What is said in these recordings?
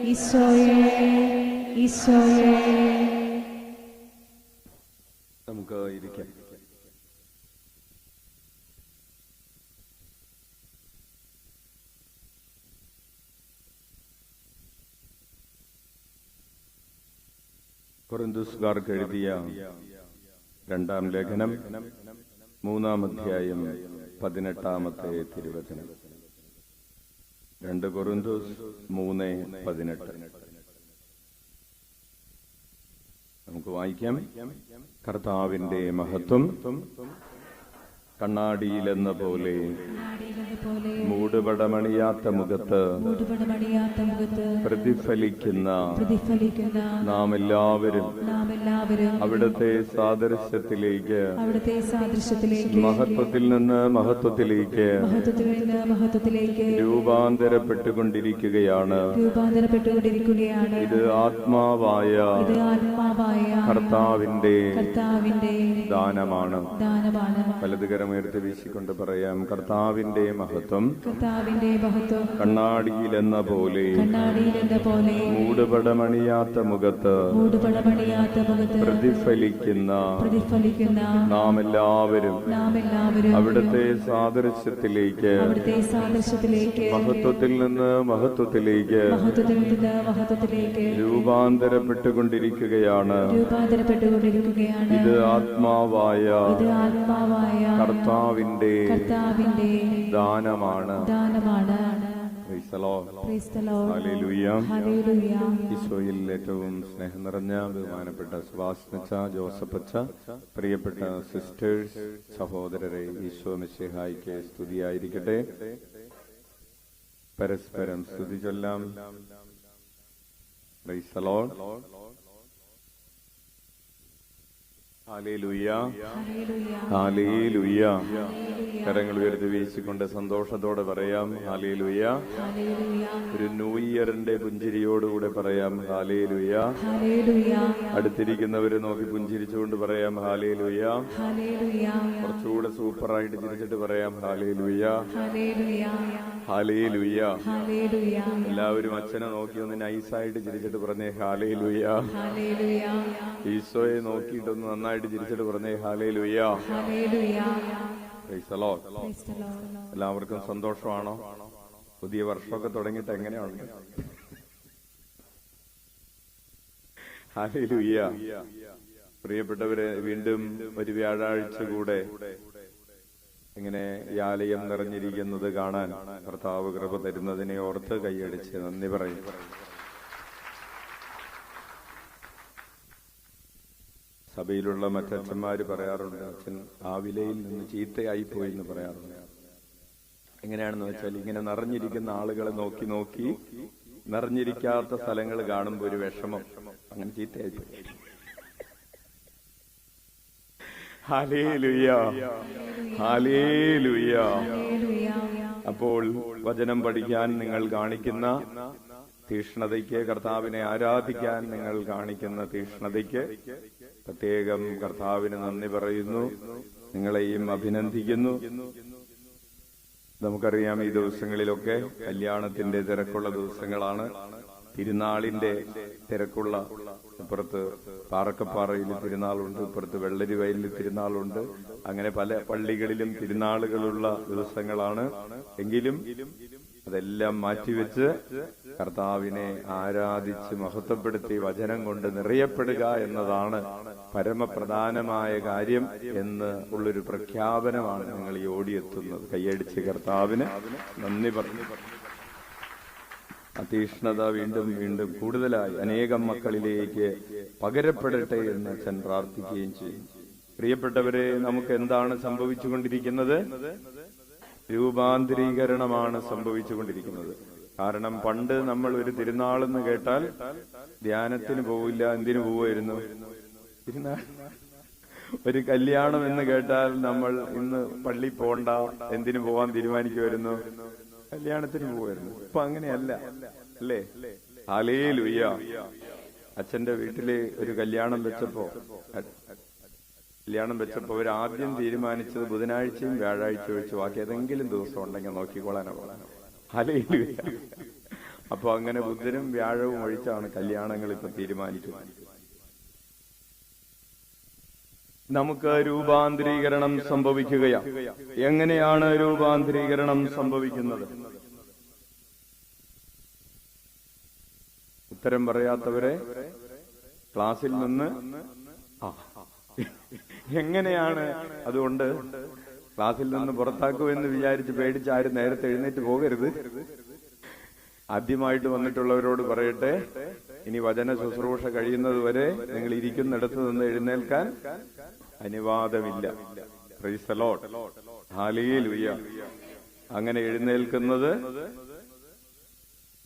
ഈശോയേ, ഈശോയേ. നമുക്ക് ഇരിക്കാം. കൊരിന്ത്യൻകാർക്ക് എഴുതിയ രണ്ടാം ലേഖനം 3-ാം അധ്യായം 18-ാമത്തെ തിരുവചനം. 2 കൊരിന്ത്യർ 3:18 നമുക്ക് വായിക്കാം. കർത്താവിന്റെ മഹത്വം കണ്ണാടിയിലെന്ന പോലെ മൂടുപടമണിയാത്ത മുഖത്ത് പ്രതിഫലിക്കുന്ന നാം എല്ലാവരും അവിടുത്തെ സാദൃശ്യത്തിലേക്ക് മഹത്വത്തിൽ നിന്ന് മഹത്വത്തിലേക്ക് രൂപാന്തരപ്പെട്ടുകൊണ്ടിരിക്കുകയാണ്. ഇത് ആത്മാവായ കർത്താവിന്റെ ദാനമാണ്. വലതുകരമുയർത്തി വീശിക്കൊണ്ട് പറയാം. കർത്താവിന്റെ മഹത്വം കണ്ണാടിയിലെന്ന പോലെ മൂടുപടമണിയാത്ത മുഖത്ത് പ്രതിഫലിക്കുന്ന നാം എല്ലാവരും അവിടുത്തെ സാദൃശ്യത്തിലേക്ക് മഹത്വത്തിൽ നിന്ന് മഹത്വത്തിലേക്ക് രൂപാന്തരപ്പെട്ടുകൊണ്ടിരിക്കുകയാണ്. ഇത് ആത്മാവായ കർത്താവിന്റെ ദാനമാണ്. ഈശോയിൽ ഏറ്റവും സ്നേഹം നിറഞ്ഞ ബഹുമാനപ്പെട്ട സുഭാഷ്നച്ച, ജോസഫച്ച, പ്രിയപ്പെട്ട സിസ്റ്റേഴ്സ്, സഹോദരരെ, ഈശോ മിശിഹായിക്ക് സ്തുതിയായിരിക്കട്ടെ. പരസ്പരം സ്തുതി ചൊല്ലാം. Price the Lord. Hallelujah, hallelujah. കരങ്ങൾ ഉയർത്തി വീശിക്കൊണ്ട് സന്തോഷത്തോടെ പറയാം ഹല്ലേലൂയ. ഒരു ന്യൂ ഇയറിന്റെ പുഞ്ചിരിയോടുകൂടെ പറയാം ഹല്ലേലൂയ. അടുത്തിരിക്കുന്നവര് നോക്കി പുഞ്ചിരിച്ചുകൊണ്ട് പറയാം ഹല്ലേലൂയ. കുറച്ചുകൂടെ സൂപ്പറായിട്ട് ചിരിച്ചിട്ട് പറയാം ഹല്ലേലൂയ, ഹല്ലേലൂയ. എല്ലാവരും അച്ഛനെ നോക്കി ഒന്ന് നൈസായിട്ട് ചിരിച്ചിട്ട് പറഞ്ഞേ ഹല്ലേലൂയ. ഈശോയെ നോക്കിയിട്ടൊന്ന് നന്നായിട്ട് ചിരിച്ചിട്ട് പറഞ്ഞേ ഹല്ലേലൂയ. Price the Lord. എല്ലാവർക്കും സന്തോഷമാണോ? പുതിയ വർഷമൊക്കെ തുടങ്ങിയിട്ട് എങ്ങനെയുണ്ട്? ഹല്ലേലൂയ. പ്രിയപ്പെട്ടവരെ, വീണ്ടും ഒരു വ്യാഴാഴ്ച കൂടെ ഇങ്ങനെ ഈ ആലയം നിറഞ്ഞിരിക്കുന്നത് കാണാൻ കർത്താവ് കൃപ തരുന്നതിനെ ഓർത്ത് കൈയടിച്ച് നന്ദി പറയും. സഭയിലുള്ള മറ്റച്ഛന്മാര് പറയാറുണ്ട്, അച്ഛൻ ആ വിലയിൽ നിന്ന് ചീത്തയായിപ്പോയി എന്ന് പറയാറുണ്ട്. എങ്ങനെയാണെന്ന് വെച്ചാൽ, ഇങ്ങനെ നിറഞ്ഞിരിക്കുന്ന ആളുകളെ നോക്കി നോക്കി നിറഞ്ഞിരിക്കാത്ത സ്ഥലങ്ങൾ കാണുമ്പോ ഒരു വിഷമം, അങ്ങനെ ചീത്തയായിപ്പോയി. Hallelujah, hallelujah. അപ്പോൾ വചനം പഠിക്കാൻ നിങ്ങൾ കാണിക്കുന്ന തീഷ്ണതയ്ക്ക്, കർത്താവിനെ ആരാധിക്കാൻ നിങ്ങൾ കാണിക്കുന്ന തീഷ്ണതയ്ക്ക് പ്രത്യേകം കർത്താവിന് നന്ദി പറയുന്നു. നിങ്ങളെയും അഭിനന്ദിക്കുന്നു. നമുക്കറിയാം, ഈ ദിവസങ്ങളിലൊക്കെ കല്യാണത്തിന്റെ തിരക്കുള്ള ദിവസങ്ങളാണ്. തിരുനാളിന്റെ തിരക്കുള്ള, ഇപ്പുറത്ത് പാറക്കപ്പാറയിൽ തിരുനാളുണ്ട്, ഇപ്പുറത്ത് വെള്ളരിവയലിൽ തിരുനാളുണ്ട്. അങ്ങനെ പല പള്ളികളിലും തിരുനാളുകളുള്ള ദിവസങ്ങളാണ്. എങ്കിലും അതെല്ലാം മാറ്റിവെച്ച് കർത്താവിനെ ആരാധിച്ച് മഹത്വപ്പെടുത്തി വചനം കൊണ്ട് നിറയപ്പെടുക എന്നതാണ് പരമപ്രധാനമായ കാര്യം എന്ന് ഉള്ളൊരു പ്രഖ്യാപനമാണ് നിങ്ങൾ ഈ ഓടിയെത്തുന്നത്. കൈയടിച്ച് കർത്താവിന് നന്ദി പറഞ്ഞു. തീഷ്ണത വീണ്ടും വീണ്ടും കൂടുതലായി അനേകം മക്കളിലേക്ക് പകരപ്പെടട്ടെ എന്ന് അച്ഛൻ പ്രാർത്ഥിക്കുകയും ചെയ്യും. പ്രിയപ്പെട്ടവരെ, നമുക്ക് എന്താണ് സംഭവിച്ചുകൊണ്ടിരിക്കുന്നത്? രൂപാന്തരീകരണമാണ് സംഭവിച്ചുകൊണ്ടിരിക്കുന്നത്. കാരണം പണ്ട് നമ്മൾ ഒരു തിരുനാളെന്ന് കേട്ടാൽ ധ്യാനത്തിന് പോവില്ല. എന്തിനു പോവുമായിരുന്നു? തിരുനാൾ. ഒരു കല്യാണം എന്ന് കേട്ടാൽ നമ്മൾ ഇന്ന് പള്ളി പോണ്ട, എന്തിനു പോവാൻ തീരുമാനിക്കുമായിരുന്നു? കല്യാണത്തിന് പോവായിരുന്നു. ഇപ്പൊ അങ്ങനെയല്ല, അല്ലേ? ഹല്ലേലൂയ. അച്ഛന്റെ വീട്ടില് ഒരു കല്യാണം വെച്ചപ്പോ അവരാദ്യം തീരുമാനിച്ചത് ബുധനാഴ്ചയും വ്യാഴാഴ്ച ഒഴിച്ച് ബാക്കി ഏതെങ്കിലും ദിവസം ഉണ്ടെങ്കിൽ നോക്കിക്കോളാനോ. ഹല്ലേലൂയ. അപ്പൊ അങ്ങനെ ബുധനും വ്യാഴവും ഒഴിച്ചാണ് കല്യാണങ്ങൾ ഇപ്പൊ തീരുമാനിക്കുന്നത്. നമുക്ക് രൂപാന്തരീകരണം സംഭവിക്കുകയാണ്. എങ്ങനെയാണ് രൂപാന്തരീകരണം സംഭവിക്കുന്നത്? ഉത്തരം പറയാത്തവരെ ക്ലാസ്സിൽ നിന്ന് എങ്ങനെയാണ്, അതുകൊണ്ട് ക്ലാസ്സിൽ നിന്ന് പുറത്താക്കുമെന്ന് വിചാരിച്ച് പേടിച്ച് ആരും നേരത്തെ എഴുന്നേറ്റ് പോകരുത്. ആദ്യമായിട്ട് വന്നിട്ടുള്ളവരോട് പറയട്ടെ, ഇനി വചന ശുശ്രൂഷ കഴിയുന്നത് വരെ നിങ്ങൾ ഇരിക്കുന്നിടത്ത് നിന്ന് എഴുന്നേൽക്കാൻ അനുവാദമില്ല. Price the Lord, hallelujah. അങ്ങനെ എഴുന്നേൽക്കുന്നത്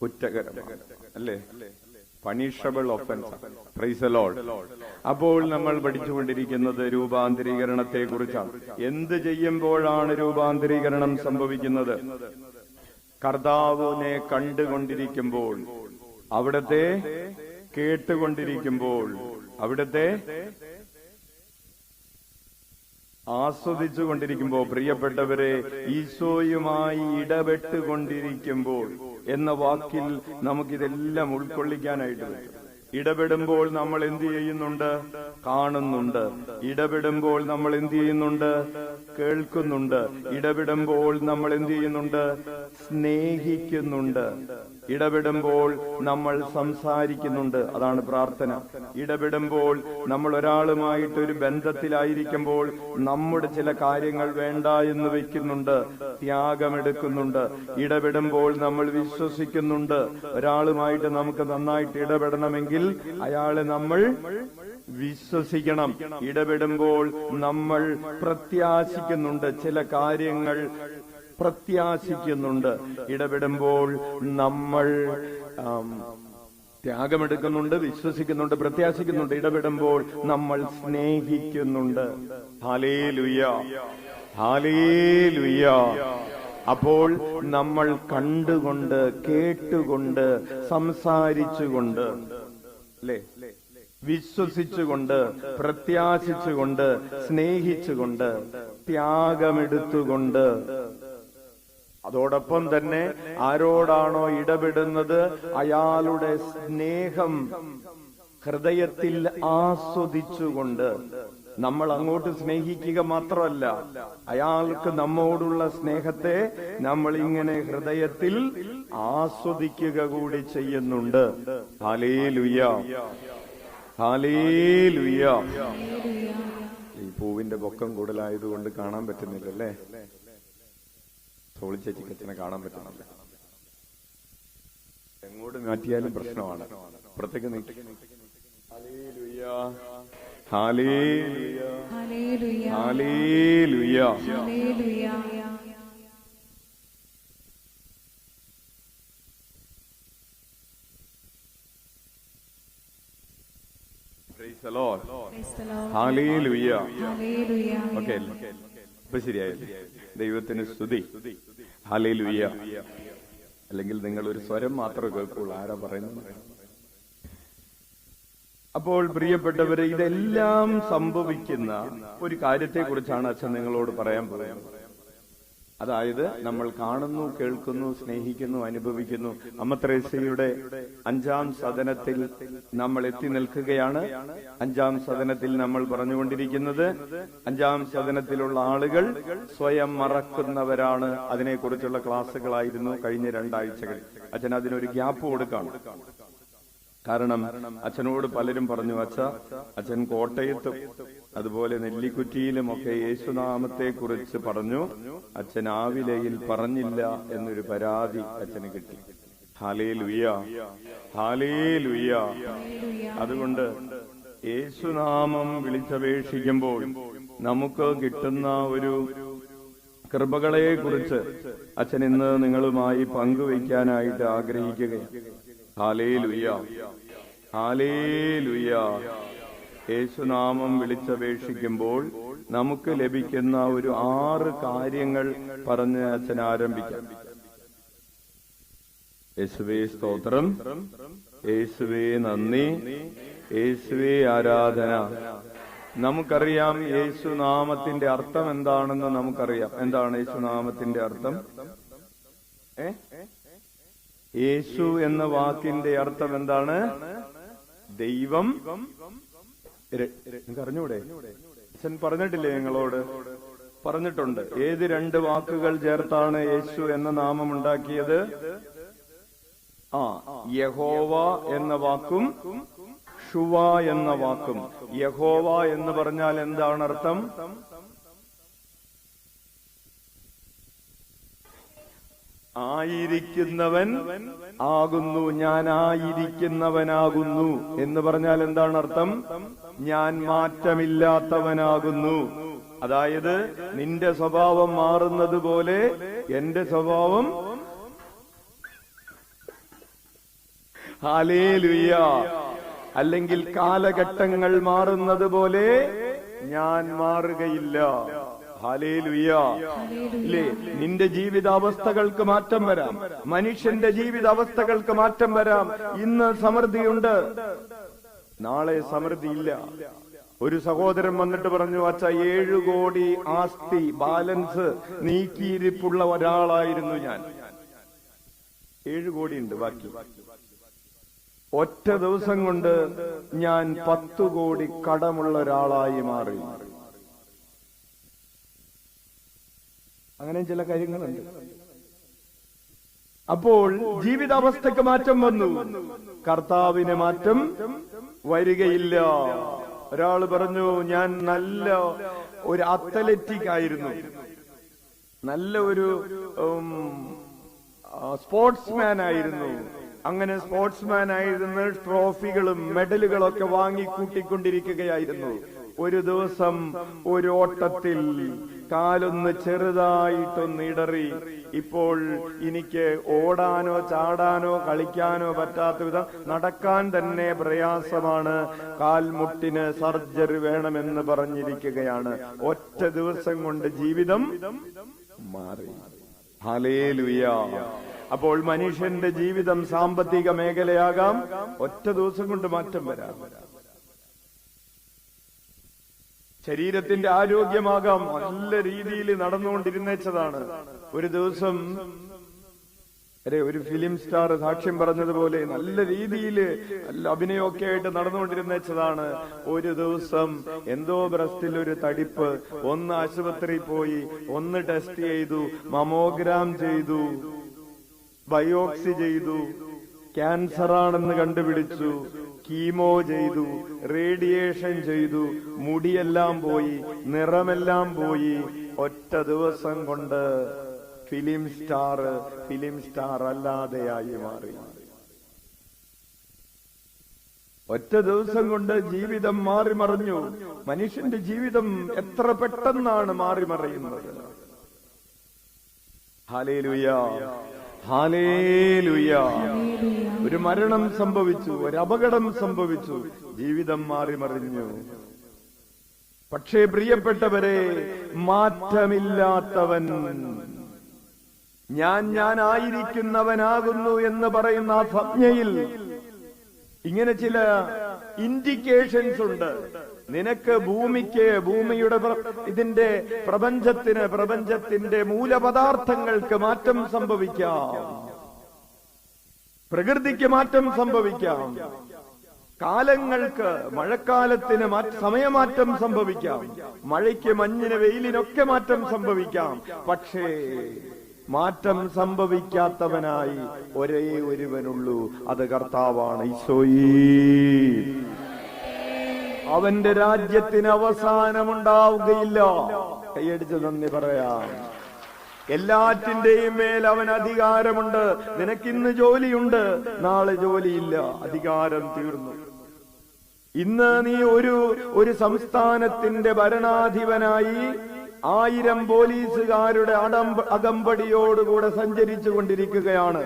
കുറ്റകരമാണ്, അല്ലേ? Punishable offence. Price the Lord. അപ്പോൾ നമ്മൾ പഠിച്ചുകൊണ്ടിരിക്കുന്നത് രൂപാന്തരീകരണത്തെ കുറിച്ചാണ്. എന്ത് ചെയ്യുമ്പോഴാണ് രൂപാന്തരീകരണം സംഭവിക്കുന്നത്? കർത്താവിനെ കണ്ടുകൊണ്ടിരിക്കുമ്പോൾ, അവിടത്തെ കേട്ടുകൊണ്ടിരിക്കുമ്പോൾ, അവിടത്തെ ആസ്വദിച്ചുകൊണ്ടിരിക്കുമ്പോൾ, പ്രിയപ്പെട്ടവരെ, ഈശോയുമായി ഇടപെട്ടുകൊണ്ടിരിക്കുമ്പോൾ എന്ന വാക്കിൽ നമുക്കിതെല്ലാം ഉൾക്കൊള്ളിക്കാനായിട്ട് പറ്റും. ഇടപെടുമ്പോൾ നമ്മൾ എന്ത് ചെയ്യുന്നുണ്ട്? കാണുന്നുണ്ട്. ഇടപെടുമ്പോൾ നമ്മൾ എന്ത് ചെയ്യുന്നുണ്ട്? കേൾക്കുന്നുണ്ട്. ഇടപെടുമ്പോൾ നമ്മൾ എന്ത് ചെയ്യുന്നുണ്ട്? സ്നേഹിക്കുന്നുണ്ട്. ഇടപെടുമ്പോൾ നമ്മൾ സംസാരിക്കുന്നുണ്ട്. അതാണ് പ്രാർത്ഥന. ഇടപെടുമ്പോൾ നമ്മൾ ഒരാളുമായിട്ടൊരു ബന്ധത്തിലായിരിക്കുമ്പോൾ നമ്മുടെ ചില കാര്യങ്ങൾ വേണ്ട എന്ന് വെക്കുന്നുണ്ട്, ത്യാഗമെടുക്കുന്നുണ്ട്. ഇടപെടുമ്പോൾ നമ്മൾ വിശ്വസിക്കുന്നുണ്ട്. ഒരാളുമായിട്ട് നമുക്ക് നന്നായിട്ട് ഇടപെടണമെങ്കിൽ അയാളെ നമ്മൾ വിശ്വസിക്കണം. ഇടപെടുമ്പോൾ നമ്മൾ പ്രത്യാശിക്കുന്നുണ്ട്, ചില കാര്യങ്ങൾ പ്രത്യാശിക്കുന്നുണ്ട്. ഇടപെടുമ്പോൾ നമ്മൾ ത്യാഗമെടുക്കുന്നുണ്ട്, വിശ്വസിക്കുന്നുണ്ട്, പ്രത്യാശിക്കുന്നുണ്ട്. ഇടപെടുമ്പോൾ നമ്മൾ സ്നേഹിക്കുന്നുണ്ട്. Hallelujah, hallelujah. അപ്പോൾ നമ്മൾ കണ്ടുകൊണ്ട്, കേട്ടുകൊണ്ട്, സംസാരിച്ചുകൊണ്ട്, അല്ലേ, വിശ്വസിച്ചുകൊണ്ട്, പ്രത്യാശിച്ചുകൊണ്ട്, സ്നേഹിച്ചുകൊണ്ട്, ത്യാഗമെടുത്തുകൊണ്ട്, അതോടൊപ്പം തന്നെ ആരോടാണോ ഇടപെടുന്നത് അയാളുടെ സ്നേഹം ഹൃദയത്തിൽ ആസ്വദിച്ചുകൊണ്ട്, നമ്മൾ അങ്ങോട്ട് സ്നേഹിക്കുക മാത്രമല്ല, അയാൾക്ക് നമ്മോടുള്ള സ്നേഹത്തെ നമ്മൾ ഇങ്ങനെ ഹൃദയത്തിൽ ആസ്വദിക്കുക കൂടി ചെയ്യുന്നുണ്ട്. Hallelujah, hallelujah. ഈ പൂവിന്റെ പൊക്കം കൂടുതലായതുകൊണ്ട് കാണാൻ പറ്റുന്നില്ലല്ലേ? സോളിച്ചേച്ചി അച്ഛനെ കാണാൻ പറ്റുന്നില്ല. എങ്ങോട്ട് മാറ്റിയാലും പ്രശ്നമാണ്. പുറത്തേക്ക് നീട്ടി. ഹല്ലേലൂയ, ഹല്ലേലൂയ, ഹല്ലേലൂയ, hallelujah. Price the Lord, hallelujah. Okay, ഇപ്പൊ ശരിയായില്ലേ? ദൈവത്തിന് സ്തുതി. ഹല്ലേലൂയ. അല്ലെങ്കിൽ നിങ്ങൾ ഒരു സ്വരം മാത്രമേ കേൾക്കുള്ളൂ, ആരാ പറയുന്നത്? അപ്പോൾ പ്രിയപ്പെട്ടവരെ, ഇതെല്ലാം സംഭവിക്കുന്ന ഒരു കാര്യത്തെ കുറിച്ചാണ് അച്ഛൻ നിങ്ങളോട് പറയാൻ പോകുന്നത്. അതായത് നമ്മൾ കാണുന്നു, കേൾക്കുന്നു, സ്നേഹിക്കുന്നു, അനുഭവിക്കുന്നു. അമ്മ ത്രേസ്യയുടെ 5ാം സദനത്തിൽ നമ്മൾ എത്തി നിൽക്കുകയാണ്. 5ാം സദനത്തിൽ നമ്മൾ പറഞ്ഞുകൊണ്ടിരിക്കുന്നത് 5ാം സദനത്തിലുള്ള ആളുകൾ സ്വയം മറക്കുന്നവരാണ്. അതിനെക്കുറിച്ചുള്ള ക്ലാസ്സുകളായിരുന്നു കഴിഞ്ഞ 2 ആഴ്ചകളിൽ. അച്ഛൻ അതിനൊരു ഗ്യാപ്പ് കൊടുക്കാണ്. കാരണം അച്ഛനോട് പലരും പറഞ്ഞു, അച്ഛൻ കോട്ടയത്തും അതുപോലെ നെല്ലിക്കുറ്റിയിലുമൊക്കെ യേശുനാമത്തെ കുറിച്ച് പറഞ്ഞു, അച്ഛൻ ആവിലയിൽ പറഞ്ഞില്ല എന്നൊരു പരാതി അച്ഛന് കിട്ടി. Hallelujah, hallelujah. അതുകൊണ്ട് യേശുനാമം വിളിച്ചപേക്ഷിക്കുമ്പോൾ നമുക്ക് കിട്ടുന്ന ഒരു കൃപകളെ കുറിച്ച് അച്ഛൻ ഇന്ന് നിങ്ങളുമായി പങ്കുവയ്ക്കാനായിട്ട് ആഗ്രഹിക്കുകയാണ്. Hallelujah, hallelujah. യേശുനാമം വിളിച്ചപേക്ഷിക്കുമ്പോൾ നമുക്ക് ലഭിക്കുന്ന ഒരു 6 കാര്യങ്ങൾ പറഞ്ഞ് അച്ഛൻ ആരംഭിക്കാം. യേശുവേ സ്തോത്രം, യേശുവേ നന്ദി, യേശുവേ ആരാധന. നമുക്കറിയാം യേശുനാമത്തിന്റെ അർത്ഥം എന്താണെന്ന് നമുക്കറിയാം. എന്താണ് യേശുനാമത്തിന്റെ അർത്ഥം? യേശു എന്ന വാക്കിന്റെ അർത്ഥം എന്താണ്? ദൈവം. അറിഞ്ഞൂടെ? അച്ഛൻ പറഞ്ഞിട്ടില്ലേ നിങ്ങളോട്? പറഞ്ഞിട്ടുണ്ട്. ഏത് രണ്ട് വാക്കുകൾ ചേർത്താണ് യേശു എന്ന നാമം ഉണ്ടാക്കിയത്? യഹോവ എന്ന വാക്കും ഷുവ എന്ന വാക്കും. യഹോവ എന്ന് പറഞ്ഞാൽ എന്താണ് അർത്ഥം? ആയിരിക്കുന്നവൻ ആകുന്നു. ഞാൻ ആയിരിക്കുന്നവനാകുന്നു എന്ന് പറഞ്ഞാൽ എന്താണ് അർത്ഥം? ഞാൻ മാറ്റമില്ലാത്തവനാകുന്നു. അതായത് നിന്റെ സ്വഭാവം മാറുന്നത് പോലെ എന്റെ സ്വഭാവം, ഹല്ലേലൂയ, അല്ലെങ്കിൽ കാലഘട്ടങ്ങൾ മാറുന്നത് പോലെ ഞാൻ മാറുകയില്ല. ഹല്ലേലൂയ. ഇല്ലേ? നിന്റെ ജീവിതാവസ്ഥകൾക്ക് മാറ്റം വരാം, മനുഷ്യന്റെ ജീവിതാവസ്ഥകൾക്ക് മാറ്റം വരാം. ഇന്ന് സമൃദ്ധിയുണ്ട്, നാളെ സമൃദ്ധിയില്ല. ഒരു സഹോദരൻ വന്നിട്ട് പറഞ്ഞു, അച്ഛാ 7 കോടി ആസ്തി ബാലൻസ് നീക്കിയിരിപ്പുള്ള ഒരാളായിരുന്നു ഞാൻ. 7 കോടിയുണ്ട് ബാക്കി. ഒറ്റ ദിവസം കൊണ്ട് ഞാൻ 10 കോടി കടമുള്ള ഒരാളായി മാറി. അങ്ങനെ ചില കാര്യങ്ങളുണ്ട്. അപ്പോൾ ജീവിതാവസ്ഥക്ക് മാറ്റം വന്നു, കർത്താവിന് മാറ്റം വരികയില്ല. ഒരാൾ പറഞ്ഞു, ഞാൻ നല്ല ഒരു അത്ലറ്റിക് ആയിരുന്നു, നല്ല ഒരു സ്പോർട്സ്മാൻ ആയിരുന്നു. അങ്ങനെ സ്പോർട്സ്മാൻ ആയിരുന്ന ട്രോഫികളും മെഡലുകളൊക്കെ വാങ്ങി കൂട്ടിക്കൊണ്ടിരിക്കുകയായിരുന്നു. ഒരു ദിവസം ഒരു ഓട്ടത്തിൽ കാലൊന്ന് ചെറുതായിട്ടൊന്ന് ഇടറി. ഇപ്പോൾ എനിക്ക് ഓടാനോ ചാടാനോ കളിക്കാനോ പറ്റാത്ത വിധം നടക്കാൻ തന്നെ പ്രയാസമാണ്, കാൽമുട്ടിന് സർജറി വേണമെന്ന് പറഞ്ഞിരിക്കുകയാണ്. ഒറ്റ ദിവസം കൊണ്ട് ജീവിതം മാറി. ഹല്ലേലൂയ. അപ്പോൾ മനുഷ്യന്റെ ജീവിതം സാമ്പത്തിക മേഖലയാകാം, ഒറ്റ ദിവസം കൊണ്ട് മാറ്റം വരാം. ശരീരത്തിന്റെ ആരോഗ്യമാകാം, നല്ല രീതിയിൽ നടന്നുകൊണ്ടിരുന്നതാണ്. ഒരു ദിവസം ഒരു ഫിലിം സ്റ്റാർ സാക്ഷ്യം പറഞ്ഞതുപോലെ നല്ല രീതിയിൽ നല്ല അഭിനയമൊക്കെ ആയിട്ട് നടന്നുകൊണ്ടിരുന്നതാണ്. ഒരു ദിവസം എന്തോ ബ്രസ്റ്റിൽ ഒരു തടിപ്പ്, ഒന്ന് ആശുപത്രിയിൽ പോയി, ഒന്ന് ടെസ്റ്റ് ചെയ്തു, മമോഗ്രാം ചെയ്തു, ബയോപ്സി ചെയ്തു, ക്യാൻസർ ആണെന്ന് കണ്ടുപിടിച്ചു, കീമോ ചെയ്തു, റേഡിയേഷൻ ചെയ്തു, മുടിയെല്ലാം പോയി, നിറമെല്ലാം പോയി. ഒറ്റ ദിവസം കൊണ്ട് ഫിലിം സ്റ്റാർ അല്ലാതെയായി മാറി. ഒറ്റ ദിവസം കൊണ്ട് ജീവിതം മാറി മറിഞ്ഞു. മനുഷ്യന്റെ ജീവിതം എത്ര പെട്ടെന്നാണ് മാറി മറിയുന്നത്. Hallelujah, hallelujah. ഒരു മരണം സംഭവിച്ചു, ഒരു അപകടം സംഭവിച്ചു, ജീവിതം മാറി മറിഞ്ഞു. പക്ഷേ പ്രിയപ്പെട്ടവരെ, മാറ്റമില്ലാത്തവൻ, ഞാനായിരിക്കുന്നവനാകുന്നു എന്ന് പറയുന്ന ആ സംജ്ഞയിൽ ഇങ്ങനെ ചില ഇൻഡിക്കേഷൻസ് ഉണ്ട്. നിനക്ക് ഭൂമിയുടെ ഇതിന്റെ പ്രപഞ്ചത്തിന്റെ മൂലപദാർത്ഥങ്ങൾക്ക് മാറ്റം സംഭവിക്കാം, പ്രകൃതിക്ക് മാറ്റം സംഭവിക്കാം, കാലങ്ങൾക്ക്, മഴക്കാലത്തിന് സമയമാറ്റം സംഭവിക്കാം, മഴയ്ക്ക്, മഞ്ഞിന്, വെയിലിനൊക്കെ മാറ്റം സംഭവിക്കാം. പക്ഷേ മാറ്റം സംഭവിക്കാത്തവനായി ഒരേ ഒരുവനുള്ളൂ, അത് കർത്താവാണ്. ഈശോയേ, അവന്റെ രാജ്യത്തിന് അവസാനമുണ്ടാവുകയില്ല. കൈയടിച്ച് നന്ദി പറയാം. എല്ലാറ്റിന്റെയും മേൽ അവൻ അധികാരമുണ്ട്. നിനക്കിന്ന് ജോലിയുണ്ട്, നാളെ ജോലിയില്ല, അധികാരം തീർന്നു. ഇന്ന് നീ ഒരു സംസ്ഥാനത്തിന്റെ ഭരണാധിപനായി 1000 പോലീസുകാരുടെ അകമ്പടിയോടുകൂടെ സഞ്ചരിച്ചു കൊണ്ടിരിക്കുകയാണ്.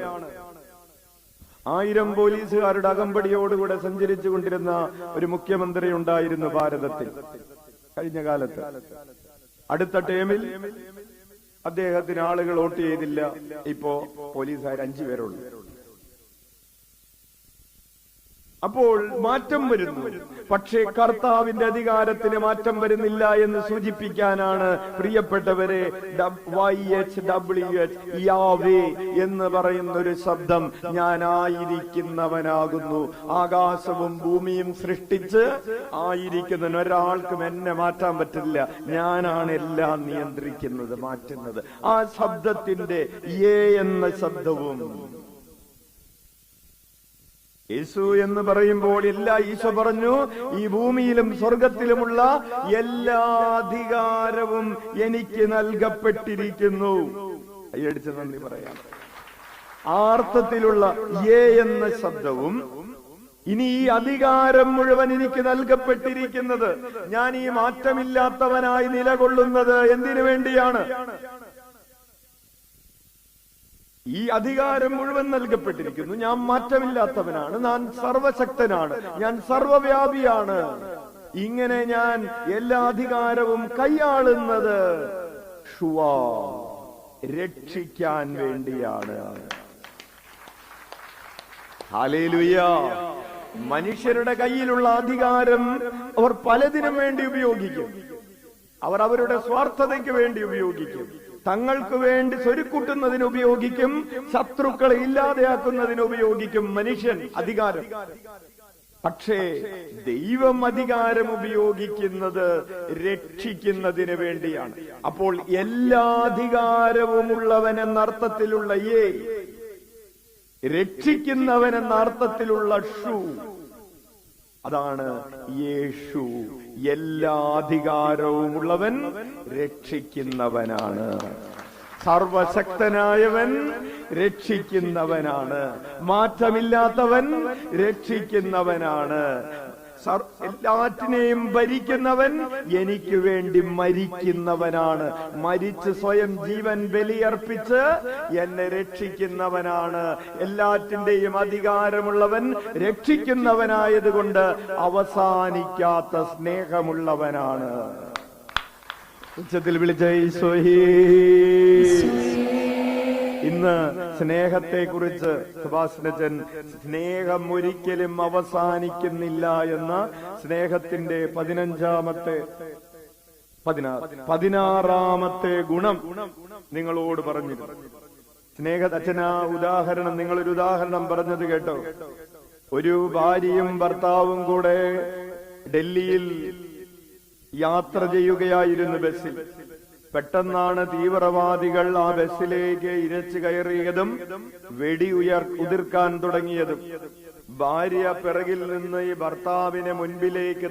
1000 പോലീസുകാരുടെ അകമ്പടിയോടുകൂടെ സഞ്ചരിച്ചു കൊണ്ടിരുന്ന ഒരു മുഖ്യമന്ത്രി ഉണ്ടായിരുന്നു ഭാരതത്തിൽ കഴിഞ്ഞ കാലത്ത്. അടുത്ത ടേമിൽ അദ്ദേഹത്തിന് ആളുകൾ വോട്ട് ചെയ്തില്ല. ഇപ്പോ പോലീസുകാർ 5 പേരുള്ളൂ. അപ്പോൾ മാറ്റം വരുന്നു. പക്ഷേ കർത്താവിന്റെ അധികാരത്തിന് മാറ്റം വരുന്നില്ല എന്ന് സൂചിപ്പിക്കാനാണ് പ്രിയപ്പെട്ടവരെ YHWH യാവേ എന്ന് പറയുന്ന ഒരു ശബ്ദം. ഞാൻ ആയിരിക്കുന്നവനാകുന്നു. ആകാശവും ഭൂമിയും സൃഷ്ടിച്ച് ആയിരിക്കുന്നതിന് ഒരാൾക്കും എന്നെ മാറ്റാൻ പറ്റില്ല. ഞാനാണ് എല്ലാം നിയന്ത്രിക്കുന്നത്, മാറ്റുന്നത്. ആ ശബ്ദത്തിന്റെ എന്ന ശബ്ദവും യേശു എന്ന് പറയുമ്പോൾ ഈശോ പറഞ്ഞു, ഈ ഭൂമിയിലും സ്വർഗത്തിലുമുള്ള എല്ലാ അധികാരവും എനിക്ക് നൽകപ്പെട്ടിരിക്കുന്നു. കൈയടിച്ച് നന്ദി പറയാം. ആർത്ഥത്തിലുള്ള എന്ന ശബ്ദവും ഇനി ഈ അധികാരം മുഴുവൻ എനിക്ക് നൽകപ്പെട്ടിരിക്കുന്നത്, ഞാൻ ഈ മാറ്റമില്ലാത്തവനായി നിലകൊള്ളുന്നത് എന്തിനു വേണ്ടിയാണ്? ഈ അധികാരം മുഴുവൻ നൽകപ്പെട്ടിരിക്കുന്നു. ഞാൻ മാറ്റമില്ലാത്തവനാണ്, ഞാൻ സർവശക്തനാണ്, ഞാൻ സർവവ്യാപിയാണ്. ഇങ്ങനെ ഞാൻ എല്ലാ അധികാരവും കൈയാളുന്നത് രക്ഷിക്കാൻ വേണ്ടിയാണ്. ഹല്ലേലൂയ. മനുഷ്യരുടെ കയ്യിലുള്ള അധികാരം അവർ പലതിനും വേണ്ടി ഉപയോഗിക്കും. അവർ അവരുടെ സ്വാർത്ഥതയ്ക്ക് വേണ്ടി ഉപയോഗിക്കും, തങ്ങൾക്ക് വേണ്ടി സ്വരുക്കൂട്ടുന്നതിന് ഉപയോഗിക്കും, ശത്രുക്കളെ ഇല്ലാതെയാക്കുന്നതിന് ഉപയോഗിക്കും മനുഷ്യൻ അധികാരം. പക്ഷേ ദൈവം അധികാരം ഉപയോഗിക്കുന്നത് രക്ഷിക്കുന്നതിന് വേണ്ടിയാണ്. അപ്പോൾ എല്ലാ അധികാരവും ഉള്ളവൻ എന്ന അർത്ഥത്തിലുള്ള രക്ഷിക്കുന്നവൻ എന്ന അർത്ഥത്തിലുള്ള അതാണ് യേശു. എല്ലാ അധികാരവും ഉള്ളവൻ രക്ഷിക്കുന്നവനാണ്. സർവശക്തനായവൻ രക്ഷിക്കുന്നവനാണ്. മാറ്റമില്ലാത്തവൻ രക്ഷിക്കുന്നവനാണ്. എല്ലാറ്റിനെയും ഭരിക്കുന്നവൻ എനിക്ക് വേണ്ടി മരിക്കുന്നവനാണ്. മരിച്ച് സ്വയം ജീവൻ ബലിയർപ്പിച്ച് എന്നെ രക്ഷിക്കുന്നവനാണ്. എല്ലാറ്റിന്റെയും അധികാരമുള്ളവൻ രക്ഷിക്കുന്നവനായതുകൊണ്ട് അവസാനിക്കാത്ത സ്നേഹമുള്ളവനാണ്. ഉച്ചത്തിൽ വിളിച്ച ഈശോയേ. ഇന്ന് സ്നേഹത്തെ കുറിച്ച് സുഭാഷിതൻ സ്നേഹം ഒരിക്കലും അവസാനിക്കുന്നില്ല എന്ന സ്നേഹത്തിന്റെ 16ാമത്തെ ഗുണം നിങ്ങളോട് പറഞ്ഞു. സ്നേഹതച്ചനാ ഉദാഹരണം, നിങ്ങളൊരു ഉദാഹരണം പറഞ്ഞത് കേട്ടോ. ഒരു ഭാര്യയും ഭർത്താവും കൂടെ ഡൽഹിയിൽ യാത്ര ചെയ്യുകയായിരുന്നു ബസ്സിൽ. പെട്ടെന്നാണ് തീവ്രവാദികൾ ആ ബസ്സിലേക്ക് ഇരച്ചു കയറിയതും ഉതിർക്കാൻ തുടങ്ങിയതും. ഭാര്യ പിറകിൽ നിന്ന് ഈ ഭർത്താവിനെ മുൻപിലേക്ക്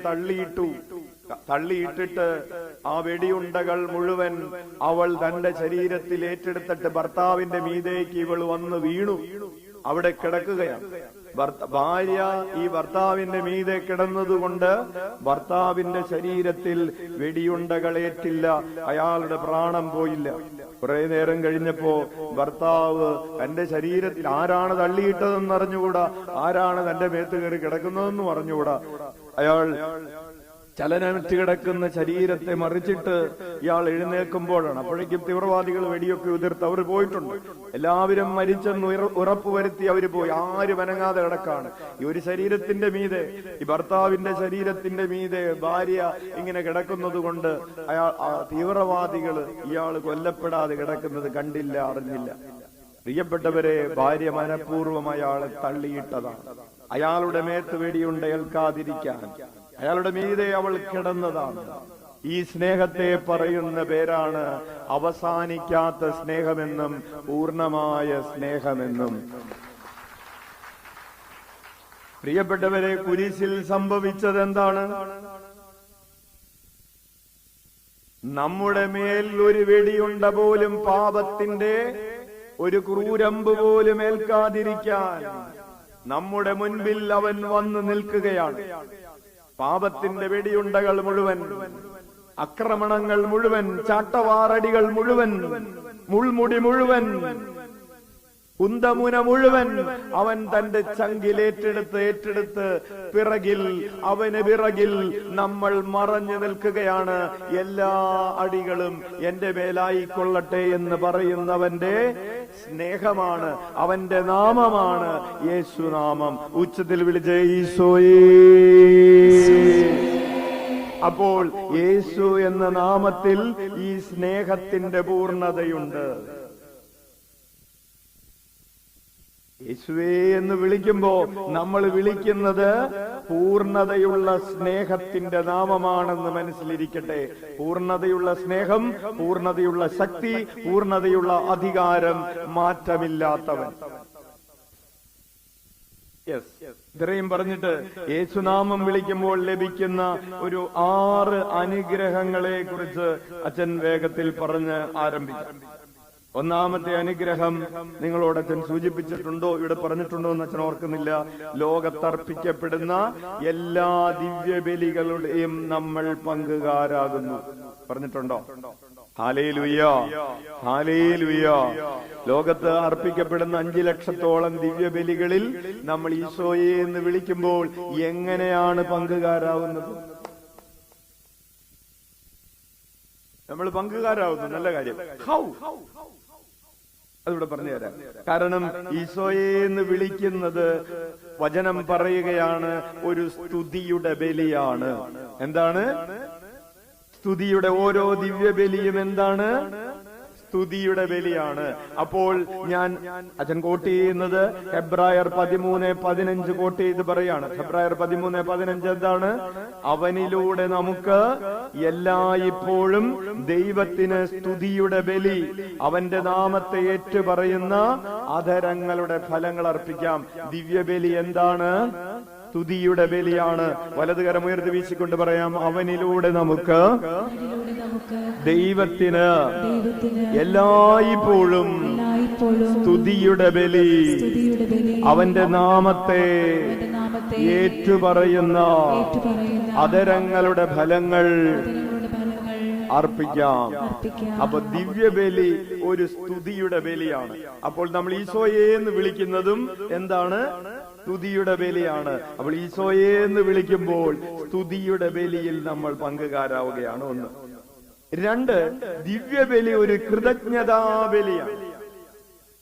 തള്ളിയിട്ടിട്ട് ആ വെടിയുണ്ടകൾ മുഴുവൻ അവൾ തന്റെ ശരീരത്തിൽ ഏറ്റെടുത്തിട്ട് ഭർത്താവിന്റെ മീതേക്ക് ഇവൾ വന്ന് വീണു. അവിടെ കിടക്കുകയാണ്. ഭാര്യ ഈ ഭർത്താവിന്റെ മീതെ കിടന്നതുകൊണ്ട് ഭർത്താവിന്റെ ശരീരത്തിൽ വെടിയുണ്ടകളേറ്റില്ല, അയാളുടെ പ്രാണം പോയില്ല. കുറെ നേരം കഴിഞ്ഞപ്പോ ഭർത്താവ് തന്റെ ശരീരത്തിൽ ആരാണ് തള്ളിയിട്ടതെന്ന് അറിഞ്ഞുകൂടാ, ആരാണ് തന്റെ മേത്ത് കയറി കിടക്കുന്നതെന്നും അറിഞ്ഞുകൂടാ. അയാൾ ചലനമറ്റ് കിടക്കുന്ന ശരീരത്തെ മറിച്ചിട്ട് ഇയാൾ എഴുന്നേൽക്കുമ്പോഴാണ്. അപ്പോഴേക്കും തീവ്രവാദികൾ വെടിയൊക്കെ ഉതിർത്ത് അവർ പോയിട്ടുണ്ട്. എല്ലാവരും മരിച്ചെന്ന് ഉറപ്പുവരുത്തി അവർ പോയി. ആരും അനങ്ങാതെ കിടക്കാണ്. ഈ ഒരു ശരീരത്തിന്റെ മീതെ, ഈ ഭർത്താവിന്റെ ശരീരത്തിന്റെ മീതെ ഭാര്യ ഇങ്ങനെ കിടക്കുന്നത് കൊണ്ട് തീവ്രവാദികൾ ഇയാൾ കൊല്ലപ്പെടാതെ കിടക്കുന്നത് കണ്ടില്ല, അറിഞ്ഞില്ല. പ്രിയപ്പെട്ടവരെ, ഭാര്യ മനഃപൂർവ്വം അയാളെ തള്ളിയിട്ടതാണ്. അയാളുടെ മേത്ത് വെടിയുണ്ട ഏൽക്കാതിരിക്കാൻ അയാളുടെ മീതെ അവൾ കിടന്നതാണ്. ഈ സ്നേഹത്തെ പറയുന്ന പേരാണ് അവസാനിക്കാത്ത സ്നേഹമെന്നും പൂർണ്ണമായ സ്നേഹമെന്നും. പ്രിയപ്പെട്ടവരെ, കുരിശിൽ സംഭവിച്ചത് എന്താണ്? നമ്മുടെ മേൽ ഒരു വെടിയുണ്ട പോലും, പാപത്തിന്റെ ഒരു ക്രൂരമ്പ് പോലും ഏൽക്കാതിരിക്കാൻ നമ്മുടെ മുൻപിൽ അവൻ വന്നു നിൽക്കുകയാണ്. പാപത്തിന്റെ വെടിയുണ്ടകൾ മുഴുവൻ, ആക്രമണങ്ങൾ മുഴുവൻ, ചാട്ടവാറടികൾ മുഴുവൻ, മുൾമുടി മുഴുവൻ ഉന്തമുന മുഴുവൻ അവൻ തന്റെ ചങ്കിലേറ്റെടുത്ത് പിറകിൽ നമ്മൾ മറഞ്ഞു നിൽക്കുകയാണ്. എല്ലാ അടികളും എന്റെ മേലായിക്കൊള്ളട്ടെ എന്ന് പറയുന്നവന്റെ സ്നേഹമാണ്, അവന്റെ നാമമാണ് യേശുനാമം. ഉച്ചത്തിൽ വിളിച്ച് ഈശോയേ. അപ്പോൾ യേശു എന്ന നാമത്തിൽ ഈ സ്നേഹത്തിന്റെ പൂർണ്ണതയുണ്ട്. യേശുവേ എന്ന് വിളിക്കുമ്പോ നമ്മൾ വിളിക്കുന്നത് പൂർണ്ണതയുള്ള സ്നേഹത്തിന്റെ നാമമാണെന്ന് മനസ്സിലിരിക്കട്ടെ. പൂർണ്ണതയുള്ള സ്നേഹം, പൂർണ്ണതയുള്ള ശക്തി, പൂർണ്ണതയുള്ള അധികാരം, മാറ്റമില്ലാത്തവൻ. ഇത്രയും പറഞ്ഞിട്ട് യേശുനാമം വിളിക്കുമ്പോൾ ലഭിക്കുന്ന ഒരു 6 അനുഗ്രഹങ്ങളെ കുറിച്ച് അച്ഛൻ വേഗത്തിൽ പറഞ്ഞ് ആരംഭിക്കാം. ഒന്നാമത്തെ അനുഗ്രഹം നിങ്ങളോട് അച്ഛൻ സൂചിപ്പിച്ചിട്ടുണ്ടോ, ഇവിടെ പറഞ്ഞിട്ടുണ്ടോ എന്ന് അച്ഛൻ ഓർക്കുന്നില്ല. ലോകത്തർപ്പിക്കപ്പെടുന്ന എല്ലാ ദിവ്യബലികളുടെയും നമ്മൾ പങ്കുകാരാകുന്നു. പറഞ്ഞിട്ടുണ്ടോ? Hallelujah, hallelujah. ലോകത്ത് അർപ്പിക്കപ്പെടുന്ന 5 ലക്ഷത്തോളം ദിവ്യബലികളിൽ നമ്മൾ ഈശോയെ എന്ന് വിളിക്കുമ്പോൾ എങ്ങനെയാണ് പങ്കുകാരാവുന്നത്? നമ്മൾ പങ്കുകാരാവുന്നു. നല്ല കാര്യം. ഹൗ? അതിവിടെ പറഞ്ഞു തരാം. കാരണം ഈശോയെ എന്ന് വിളിക്കുന്നത് വചനം പറയുകയാണ് ഒരു സ്തുതിയുടെ ബലിയാണ്. എന്താണ് സ്തുതിയുടെ? ഓരോ ദിവ്യബലിയും എന്താണ്? സ്തുതിയുടെ ബലിയാണ്. അപ്പോൾ ഞാൻ അച്ഛൻ കോട്ട് ചെയ്യുന്നത് ഹെബ്രായർ 13:15 കോട്ട് ചെയ്ത് പറയാണ്. ഹെബ്രായർ 13:15 എന്താണ്? അവനിലൂടെ നമുക്ക് എല്ലായ്പ്പോഴും ദൈവത്തിന് സ്തുതിയുടെ ബലി, അവന്റെ നാമത്തെ ഏറ്റുപറയുന്ന അധരങ്ങളുടെ ഫലങ്ങൾ അർപ്പിക്കാം. ദിവ്യബലി എന്താണ്? സ്തുതിയുടെ ബലിയാണ്. വലതുകരം ഉയർത്തി വീശിക്കൊണ്ട് പറയാം, അവനിലൂടെ നമുക്ക് ദൈവത്തിന് എല്ലായ്പ്പോഴും സ്തുതിയുടെ ബലി, അവന്റെ നാമത്തെ ഏറ്റുപറയുന്ന അധരങ്ങളുടെ ഫലങ്ങൾ അർപ്പിക്കാം. അപ്പൊ ദിവ്യബലി ഒരു സ്തുതിയുടെ ബലിയാണ്. അപ്പോൾ നമ്മൾ ഈശോയെ എന്ന് വിളിക്കുന്നതും എന്താണ്? സ്തുതിയുടെ ബലിയാണ്. അപ്പോൾ ഈശോയെ എന്ന് വിളിക്കുമ്പോൾ സ്തുതിയുടെ ബലിയിൽ നമ്മൾ പങ്കുകാരാവുകയാണ്. 1. 2, ദിവ്യബലി ഒരു കൃതജ്ഞതാ ബലിയാണ്.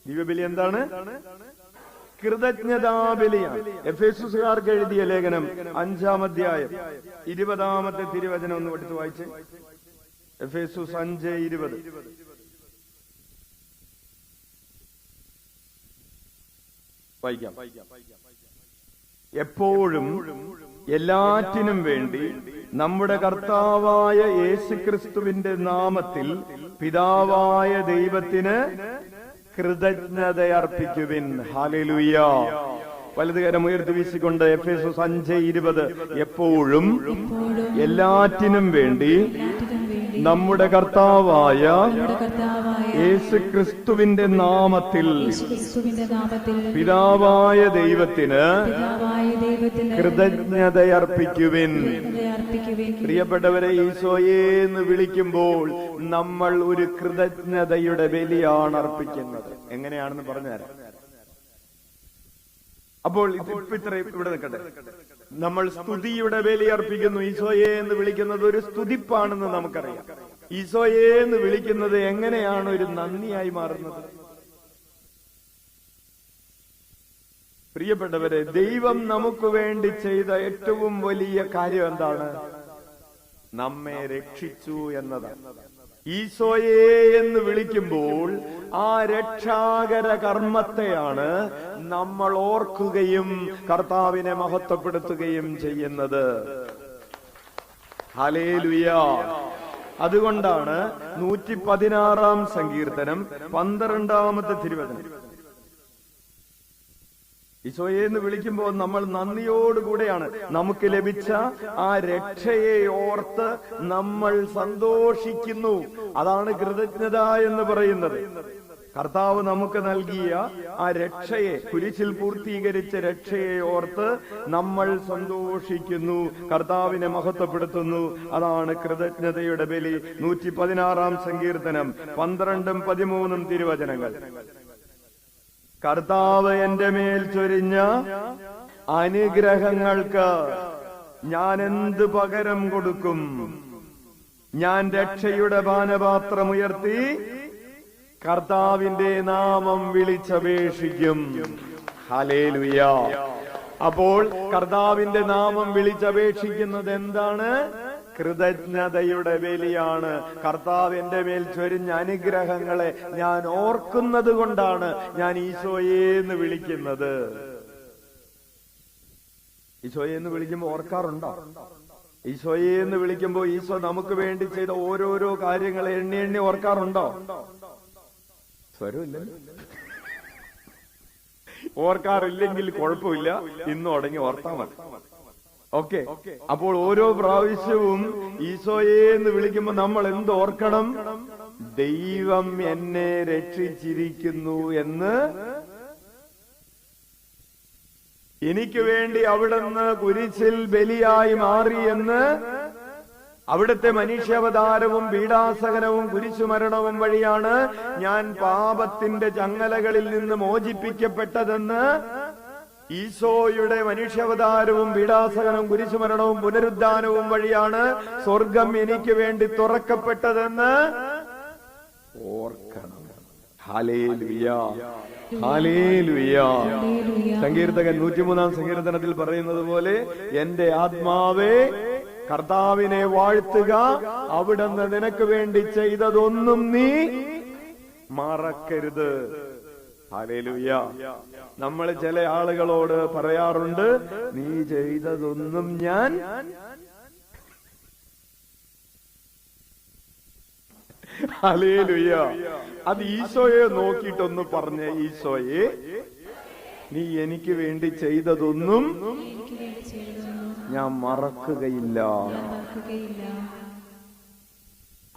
ദിവ്യബലി എന്താണ്? കൃതജ്ഞതാ ബലിയാണ്. എഫേസുകാർക്ക് എഴുതിയ ലേഖനം 5-ാം അധ്യായം 20-ാമത്തെ തിരുവചനം ഒന്ന് എടുത്ത് വായിച്ച്. എഫേസുസ് 5:20. വായിക്കാം. എപ്പോഴും എല്ലാറ്റിനും വേണ്ടി നമ്മുടെ കർത്താവായ യേശുക്രിസ്തുവിന്റെ നാമത്തിൽ പിതാവായ ദൈവത്തിന് കൃതജ്ഞതയർപ്പിക്കുവിൻ. ഹല്ലേലൂയ. വലതുകരം ഉയർത്തി വീശിക്കൊണ്ട് എഫേസുസ് 5:20. എപ്പോഴും എല്ലാറ്റിനും വേണ്ടി നമ്മുടെ കർത്താവായ യേശുക്രിസ്തുവിന്റെ നാമത്തിൽ പിതാവായ ദൈവത്തിന് കൃതജ്ഞതയർപ്പിക്കുവിൻ. പ്രിയപ്പെട്ടവരെ, ഈശോയെ എന്ന് വിളിക്കുമ്പോൾ നമ്മൾ ഒരു കൃതജ്ഞതയുടെ ബലിയാണ് അർപ്പിക്കുന്നത്. എങ്ങനെയാണെന്ന് പറഞ്ഞുതരാം. അപ്പോൾ ഇത്ര ഇവിടെ നിൽക്കട്ടെ. നമ്മൾ സ്തുതിയുടെ ബലി അർപ്പിക്കുന്നു. ഈശോയെ എന്ന് വിളിക്കുന്നത് ഒരു സ്തുതിപ്പാണെന്ന് നമുക്കറിയാം. ഈശോയെ എന്ന് വിളിക്കുന്നത് എങ്ങനെയാണ് ഒരു നന്ദിയായി മാറുന്നത്? പ്രിയപ്പെട്ടവരെ, ദൈവം നമുക്ക് വേണ്ടി ചെയ്ത ഏറ്റവും വലിയ കാര്യം എന്താണ്? നമ്മെ രക്ഷിച്ചു എന്നതാണ്. ഈശോയെ എന്ന് വിളിക്കുമ്പോൾ ആ രക്ഷാകര കർമ്മത്തെയാണ് നമ്മൾ ഓർക്കുകയും കർത്താവിനെ മഹത്വപ്പെടുത്തുകയും ചെയ്യുന്നത്. ഹല്ലേലൂയ. അതുകൊണ്ടാണ് 116-ാം സങ്കീർത്തനം 12-ാമത്തെ തിരുവചനം. ഈശോയെ എന്ന് വിളിക്കുമ്പോൾ നമ്മൾ നന്ദിയോടുകൂടെയാണ് നമുക്ക് ലഭിച്ച ആ രക്ഷയെ ഓർത്ത് നമ്മൾ സന്തോഷിക്കുന്നു. അതാണ് കൃതജ്ഞത എന്ന് പറയുന്നത്. കർത്താവ് നമുക്ക് നൽകിയ ആ രക്ഷയെ, കുരിശിൽ പൂർത്തീകരിച്ച രക്ഷയെ ഓർത്ത് നമ്മൾ സന്തോഷിക്കുന്നു, കർത്താവിനെ മഹത്വപ്പെടുത്തുന്നു. അതാണ് കൃതജ്ഞതയുടെ ബലി. 116-ാം സങ്കീർത്തനം 12-ഉം 13-ഉം തിരുവചനങ്ങൾ. കർത്താവ് എന്റെ മേൽ ചൊരിഞ്ഞ അനുഗ്രഹങ്ങൾക്ക് ഞാൻ എന്ത് പകരം കൊടുക്കും? ഞാൻ രക്ഷയുടെ പാനപാത്രമുയർത്തി കർത്താവിന്റെ നാമം വിളിച്ചപേക്ഷിക്കും. ഹല്ലേലൂയ. അപ്പോൾ കർത്താവിന്റെ നാമം വിളിച്ചപേക്ഷിക്കുന്നത് എന്താണ്? കൃതജ്ഞതയുടെ ബലിയാണ്. കർത്താവ് എന്റെ മേൽ ചൊരിഞ്ഞ അനുഗ്രഹങ്ങളെ ഞാൻ ഓർക്കുന്നത് കൊണ്ടാണ് ഞാൻ ഈശോയേന്ന് വിളിക്കുന്നത്. ഈശോയെന്ന് വിളിക്കുമ്പോ ഓർക്കാറുണ്ടോ? ഈശോയെന്ന് വിളിക്കുമ്പോ ഈശോ നമുക്ക് വേണ്ടി ചെയ്ത ഓരോരോ കാര്യങ്ങളെ എണ്ണി എണ്ണി ഓർക്കാറുണ്ടോ? സ്വരമില്ല. ഓർക്കാറില്ലെങ്കിൽ കുഴപ്പമില്ല, ഇന്ന് തുടങ്ങി ഓർത്താൽ മതി. ഓക്കെ. അപ്പോൾ ഓരോ പ്രാവശ്യവും ഈശോയെന്ന് വിളിക്കുമ്പോ നമ്മൾ എന്ത് ഓർക്കണം? ദൈവം എന്നെ രക്ഷിച്ചിരിക്കുന്നു എന്ന്, എനിക്ക് വേണ്ടി അവിടുന്ന് കുരിശിൽ ബലിയായി മാറിയെന്ന്, അവിടുത്തെ മനുഷ്യാവതാരവും പീഡാസഹനവും കുരിശുമരണവും വഴിയാണ് ഞാൻ പാപത്തിന്റെ ചങ്ങലകളിൽ നിന്ന് മോചിപ്പിക്കപ്പെട്ടതെന്ന്, ഈശോയുടെ മനുഷ്യാവതാരവും പീഡാസഹനവും കുരിശുമരണവും പുനരുദ്ധാനവും വഴിയാണ് സ്വർഗം എനിക്ക് വേണ്ടി തുറക്കപ്പെട്ടതെന്ന് ഓർക്കണം. Hallelujah, hallelujah. സങ്കീർത്തകൻ 103-ാം സങ്കീർത്തനത്തിൽ പറയുന്നത് പോലെ, എന്റെ ആത്മാവേ കർത്താവിനെ വാഴ്ത്തുക, അവിടുന്ന് നിനക്ക് വേണ്ടി ചെയ്തതൊന്നും നീ മറക്കരുത്. ഹല്ലേലൂയ. നമ്മൾ ചില ആളുകളോട് പറയാറുണ്ട്, നീ ചെയ്തതൊന്നും ഞാൻ. ഹല്ലേലൂയ. അത് ഈശോയെ നോക്കിയിട്ടൊന്ന് പറഞ്ഞേ, ഈശോയെ നീ എനിക്ക് വേണ്ടി ചെയ്തതൊന്നും ഞാൻ മറക്കുകയില്ല.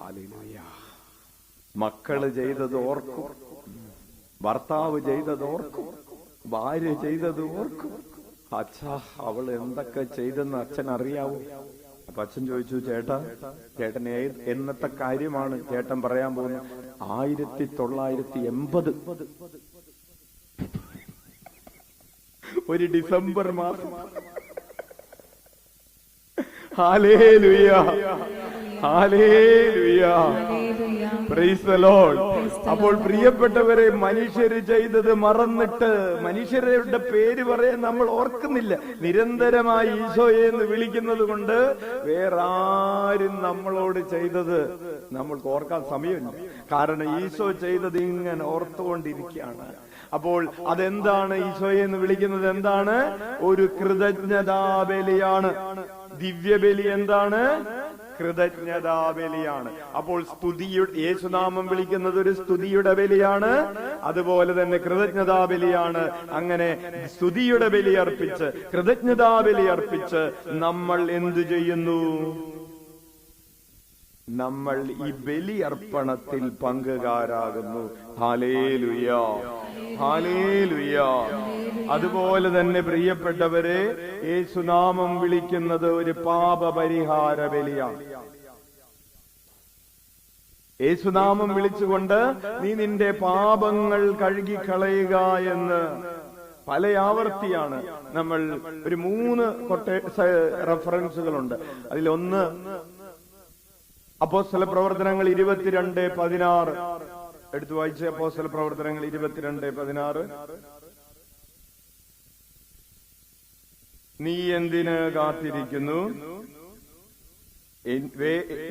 ഹല്ലേലൂയ. മക്കള് ചെയ്തത് ഓർക്കും, ഭർത്താവ് ചെയ്തത് ഓർക്കും, ഭാര്യ ചെയ്തത് ഓർക്കും. അച്ഛാ, അവൾ എന്തൊക്കെ ചെയ്തെന്ന് അച്ഛൻ അറിയാവോ? അപ്പൊ അച്ഛൻ ചോദിച്ചു, ചേട്ടൻ എന്നത്തെ കാര്യമാണ് ചേട്ടൻ പറയാൻ പോകുന്നത്? 1980 ഒരു ഡിസംബർ മാസം. Hallelujah, hallelujah, price the Lord. അപ്പോൾ പ്രിയപ്പെട്ടവരെ, മനുഷ്യര് ചെയ്തത് മറന്നിട്ട് മനുഷ്യരുടെ പേര് പറയാൻ നമ്മൾ ഓർക്കുന്നില്ല. നിരന്തരമായി ഈശോയെ എന്ന് വിളിക്കുന്നത് കൊണ്ട് വേറെ ആരും നമ്മളോട് ചെയ്തത് നമ്മൾക്ക് ഓർക്കാൻ സമയമില്ല. കാരണം ഈശോ ചെയ്തത് ഇങ്ങനെ ഓർത്തുകൊണ്ടിരിക്കുകയാണ്. അപ്പോൾ അതെന്താണ്? ഈശോയെ എന്ന് വിളിക്കുന്നത് എന്താണ്? ഒരു കൃതജ്ഞതാബലിയാണ്. ദിവ്യബലി എന്താണ്? കൃതജ്ഞതാബലിയാണ്. അപ്പോൾ യേശുനാമം വിളിക്കുന്നത് ഒരു സ്തുതിയുടെ ബലിയാണ്, അതുപോലെ തന്നെ കൃതജ്ഞതാബലിയാണ്. അങ്ങനെ സ്തുതിയുടെ ബലി അർപ്പിച്ച്, കൃതജ്ഞതാബലി അർപ്പിച്ച് നമ്മൾ എന്തു ചെയ്യുന്നു? നമ്മൾ ഈ ബലി അർപ്പണത്തിൽ പങ്കുകാരാകുന്നു. Hallelujah, hallelujah. അതുപോലെ തന്നെ പ്രിയപ്പെട്ടവരെ, യേശുനാമം വിളിക്കുന്നത് ഒരു പാപപരിഹാര ബലിയാണ്. യേശുനാമം വിളിച്ചുകൊണ്ട് നീ നിന്റെ പാപങ്ങൾ കഴുകിക്കളയുക എന്ന് പല ആവർത്തിയാണ് നമ്മൾ. ഒരു 3 റെഫറൻസുകളുണ്ട്. അതിലൊന്ന് അപ്പോസ്തല പ്രവർത്തനങ്ങൾ 22:16. എടുത്തു വായിച്ച അപ്പോസ്തല പ്രവർത്തനങ്ങൾ 22:16. നീ എന്തിന് കാത്തിരിക്കുന്നു?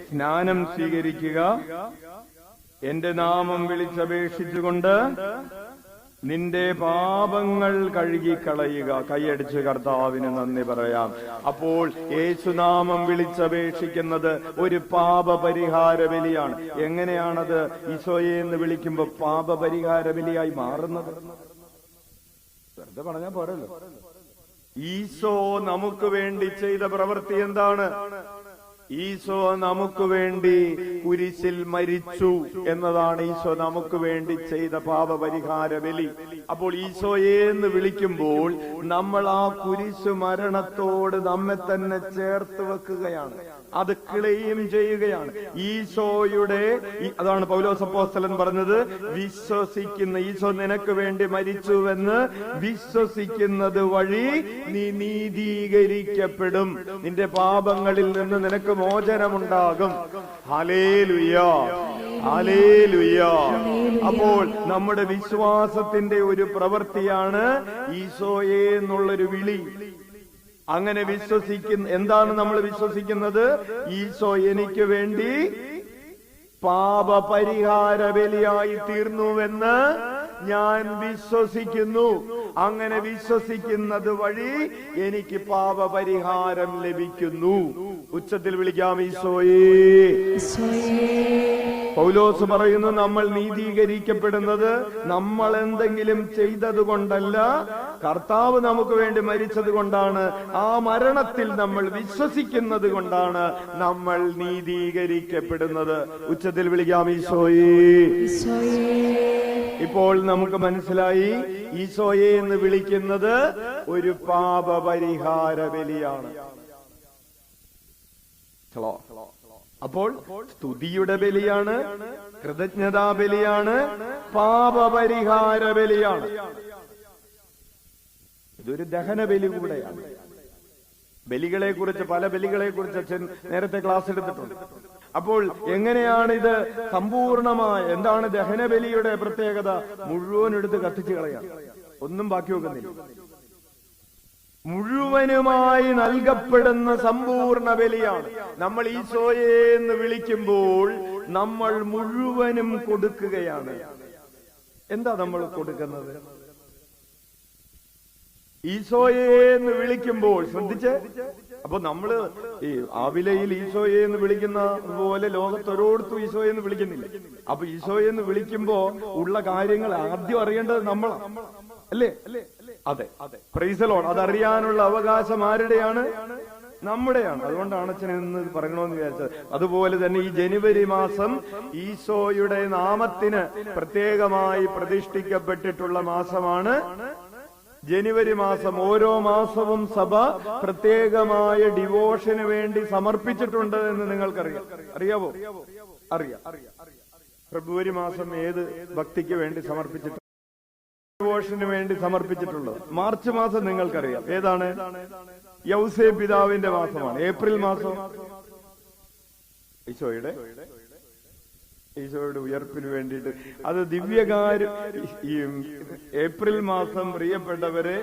സ്നാനം സ്വീകരിക്കുക, എന്റെ നാമം വിളിച്ചപേക്ഷിച്ചുകൊണ്ട് നിന്റെ പാപങ്ങൾ കഴുകിക്കളയുക. കൈയടിച്ച് കർത്താവിന് നന്ദി പറയാം. അപ്പോൾ യേശുനാമം വിളിച്ചപേക്ഷിക്കുന്നത് ഒരു പാപപരിഹാര ബലിയാണ്. എങ്ങനെയാണത് ഈശോയെ എന്ന് വിളിക്കുമ്പോ പാപപരിഹാര ബലിയായി മാറുന്നത്? വെറുതെ പറഞ്ഞാൽ പോരല്ലോ. ഈശോ നമുക്ക് വേണ്ടി ചെയ്ത പ്രവൃത്തി എന്താണ്? ഈശോ നമുക്ക് വേണ്ടി കുരിശിൽ മരിച്ചു എന്നതാണ് ഈശോ നമുക്ക് വേണ്ടി ചെയ്ത പാപപരിഹാര ബലി. അപ്പോൾ ഈശോയെ എന്ന് വിളിക്കുമ്പോൾ നമ്മൾ ആ കുരിശു മരണത്തോട് നമ്മെ തന്നെ ചേർത്ത് വെക്കുകയാണ്. അത് ക്ലെയിം ചെയ്യുകയാണ്. ഈശോയുടെ അതാണ് പൗലോസ് അപ്പോസ്തലൻ പറഞ്ഞത്, വിശ്വസിക്കുന്ന ഈശോ നിനക്ക് വേണ്ടി മരിച്ചുവെന്ന് വിശ്വസിക്കുന്നത് വഴി നീ നീതീകരിക്കപ്പെടും. നിന്റെ പാപങ്ങളിൽ നിന്ന് നിനക്ക് മോചനമുണ്ടാകും. Hallelujah, hallelujah. അപ്പോൾ നമ്മുടെ വിശ്വാസത്തിന്റെ ഒരു പ്രവൃത്തിയാണ് ഈശോയെ എന്നുള്ളൊരു വിളി. അങ്ങനെ എന്താണ് നമ്മൾ വിശ്വസിക്കുന്നത്? ഈശോ എനിക്ക് വേണ്ടി പാപപരിഹാര ബലിയായി തീർന്നുവെന്ന് ഞാൻ വിശ്വസിക്കുന്നു. അങ്ങനെ വിശ്വസിക്കുന്നത് വഴി എനിക്ക് പാപപരിഹാരം ലഭിക്കുന്നു. ഉച്ചത്തിൽ വിളിക്കാം, ഈശോയേ. പൗലോസ് പറയുന്നു, നമ്മൾ നീതീകരിക്കപ്പെടുന്നത് നമ്മൾ എന്തെങ്കിലും ചെയ്തത് കൊണ്ടല്ല, കർത്താവ് നമുക്ക് വേണ്ടി മരിച്ചത് കൊണ്ടാണ്. ആ മരണത്തിൽ നമ്മൾ വിശ്വസിക്കുന്നത് കൊണ്ടാണ് നമ്മൾ നീതീകരിക്കപ്പെടുന്നത്. ഉച്ചത്തിൽ വിളിക്കാം, ഈശോയേ. ഇപ്പോൾ നമുക്ക് മനസ്സിലായി, ഈശോയെ എന്ന് വിളിക്കുന്നത് ഒരു പാപപരിഹാര ബലിയാണ്. അപ്പോൾ സ്തുതിയുടെ ബലിയാണ്, കൃതജ്ഞതാ ബലിയാണ്, പാപപരിഹാര ബലിയാണ്. ഇതൊരു ദഹന ബലി കൂടെയാണ്. ബലികളെ കുറിച്ച്, പല ബലികളെ കുറിച്ച് അച്ഛൻ നേരത്തെ ക്ലാസ് എടുത്തിട്ടുണ്ട്. അപ്പോൾ എങ്ങനെയാണ് ഇത് സമ്പൂർണമായ, എന്താണ് ദഹനബലിയുടെ പ്രത്യേകത? മുഴുവൻ എടുത്ത് കത്തിച്ചു കളയാം, ഒന്നും ബാക്കി വെക്കുന്നില്ല. മുഴുവനുമായി നൽകപ്പെടുന്ന സമ്പൂർണ്ണ ബലിയാണ്. നമ്മൾ ഈശോയെ എന്ന് വിളിക്കുമ്പോൾ നമ്മൾ മുഴുവനും കൊടുക്കുകയാണ്. എന്താ നമ്മൾ കൊടുക്കുന്നത്? ഈശോയെ എന്ന് വിളിക്കുമ്പോൾ ശ്രദ്ധിച്ച്, അപ്പൊ നമ്മള് ഈ ആവിലയിൽ ഈശോയെ എന്ന് വിളിക്കുന്ന പോലെ ലോകത്തൊരോടത്തും ഈശോയെ എന്ന് വിളിക്കുന്നില്ല. അപ്പൊ ഈശോയെ എന്ന് വിളിക്കുമ്പോ ഉള്ള കാര്യങ്ങൾ ആദ്യം അറിയേണ്ടത് നമ്മളാണ്, അല്ലേ? അതെ, പ്രൈസ് ദി ലോർഡ്. അതറിയാനുള്ള അവകാശം ആരുടെയാണ്? നമ്മുടെയാണ്. അതുകൊണ്ടാണ് അച്ഛൻ ഇന്ന് പറയണമെന്ന് വിചാരിച്ചത്. അതുപോലെ തന്നെ ഈ ജനുവരി മാസം ഈശോയുടെ നാമത്തിന് പ്രത്യേകമായി പ്രതിഷ്ഠിക്കപ്പെട്ടിട്ടുള്ള മാസമാണ് ജനുവരി മാസം. ഓരോ മാസവും സഭ പ്രത്യേകമായ ഡിവോഷന് വേണ്ടി സമർപ്പിച്ചിട്ടുണ്ട് എന്ന് നിങ്ങൾക്കറിയാം. അറിയാവോ? അറിയാം. ഫെബ്രുവരി മാസം ഏത് ഭക്തിക്ക് വേണ്ടി സമർപ്പിച്ചിട്ടുണ്ട്? ഡിവോഷന് വേണ്ടി സമർപ്പിച്ചിട്ടുള്ളത്. മാർച്ച് മാസം നിങ്ങൾക്കറിയാം ഏതാണ്? യൗസേ പിതാവിന്റെ മാസമാണ്. ഏപ്രിൽ മാസം ഈശോയുടെ ഉയർപ്പിന് വേണ്ടിയിട്ട്, അത് ദിവ്യകാര്യം. ഈ ഏപ്രിൽ മാസം പ്രിയപ്പെട്ടവരെ,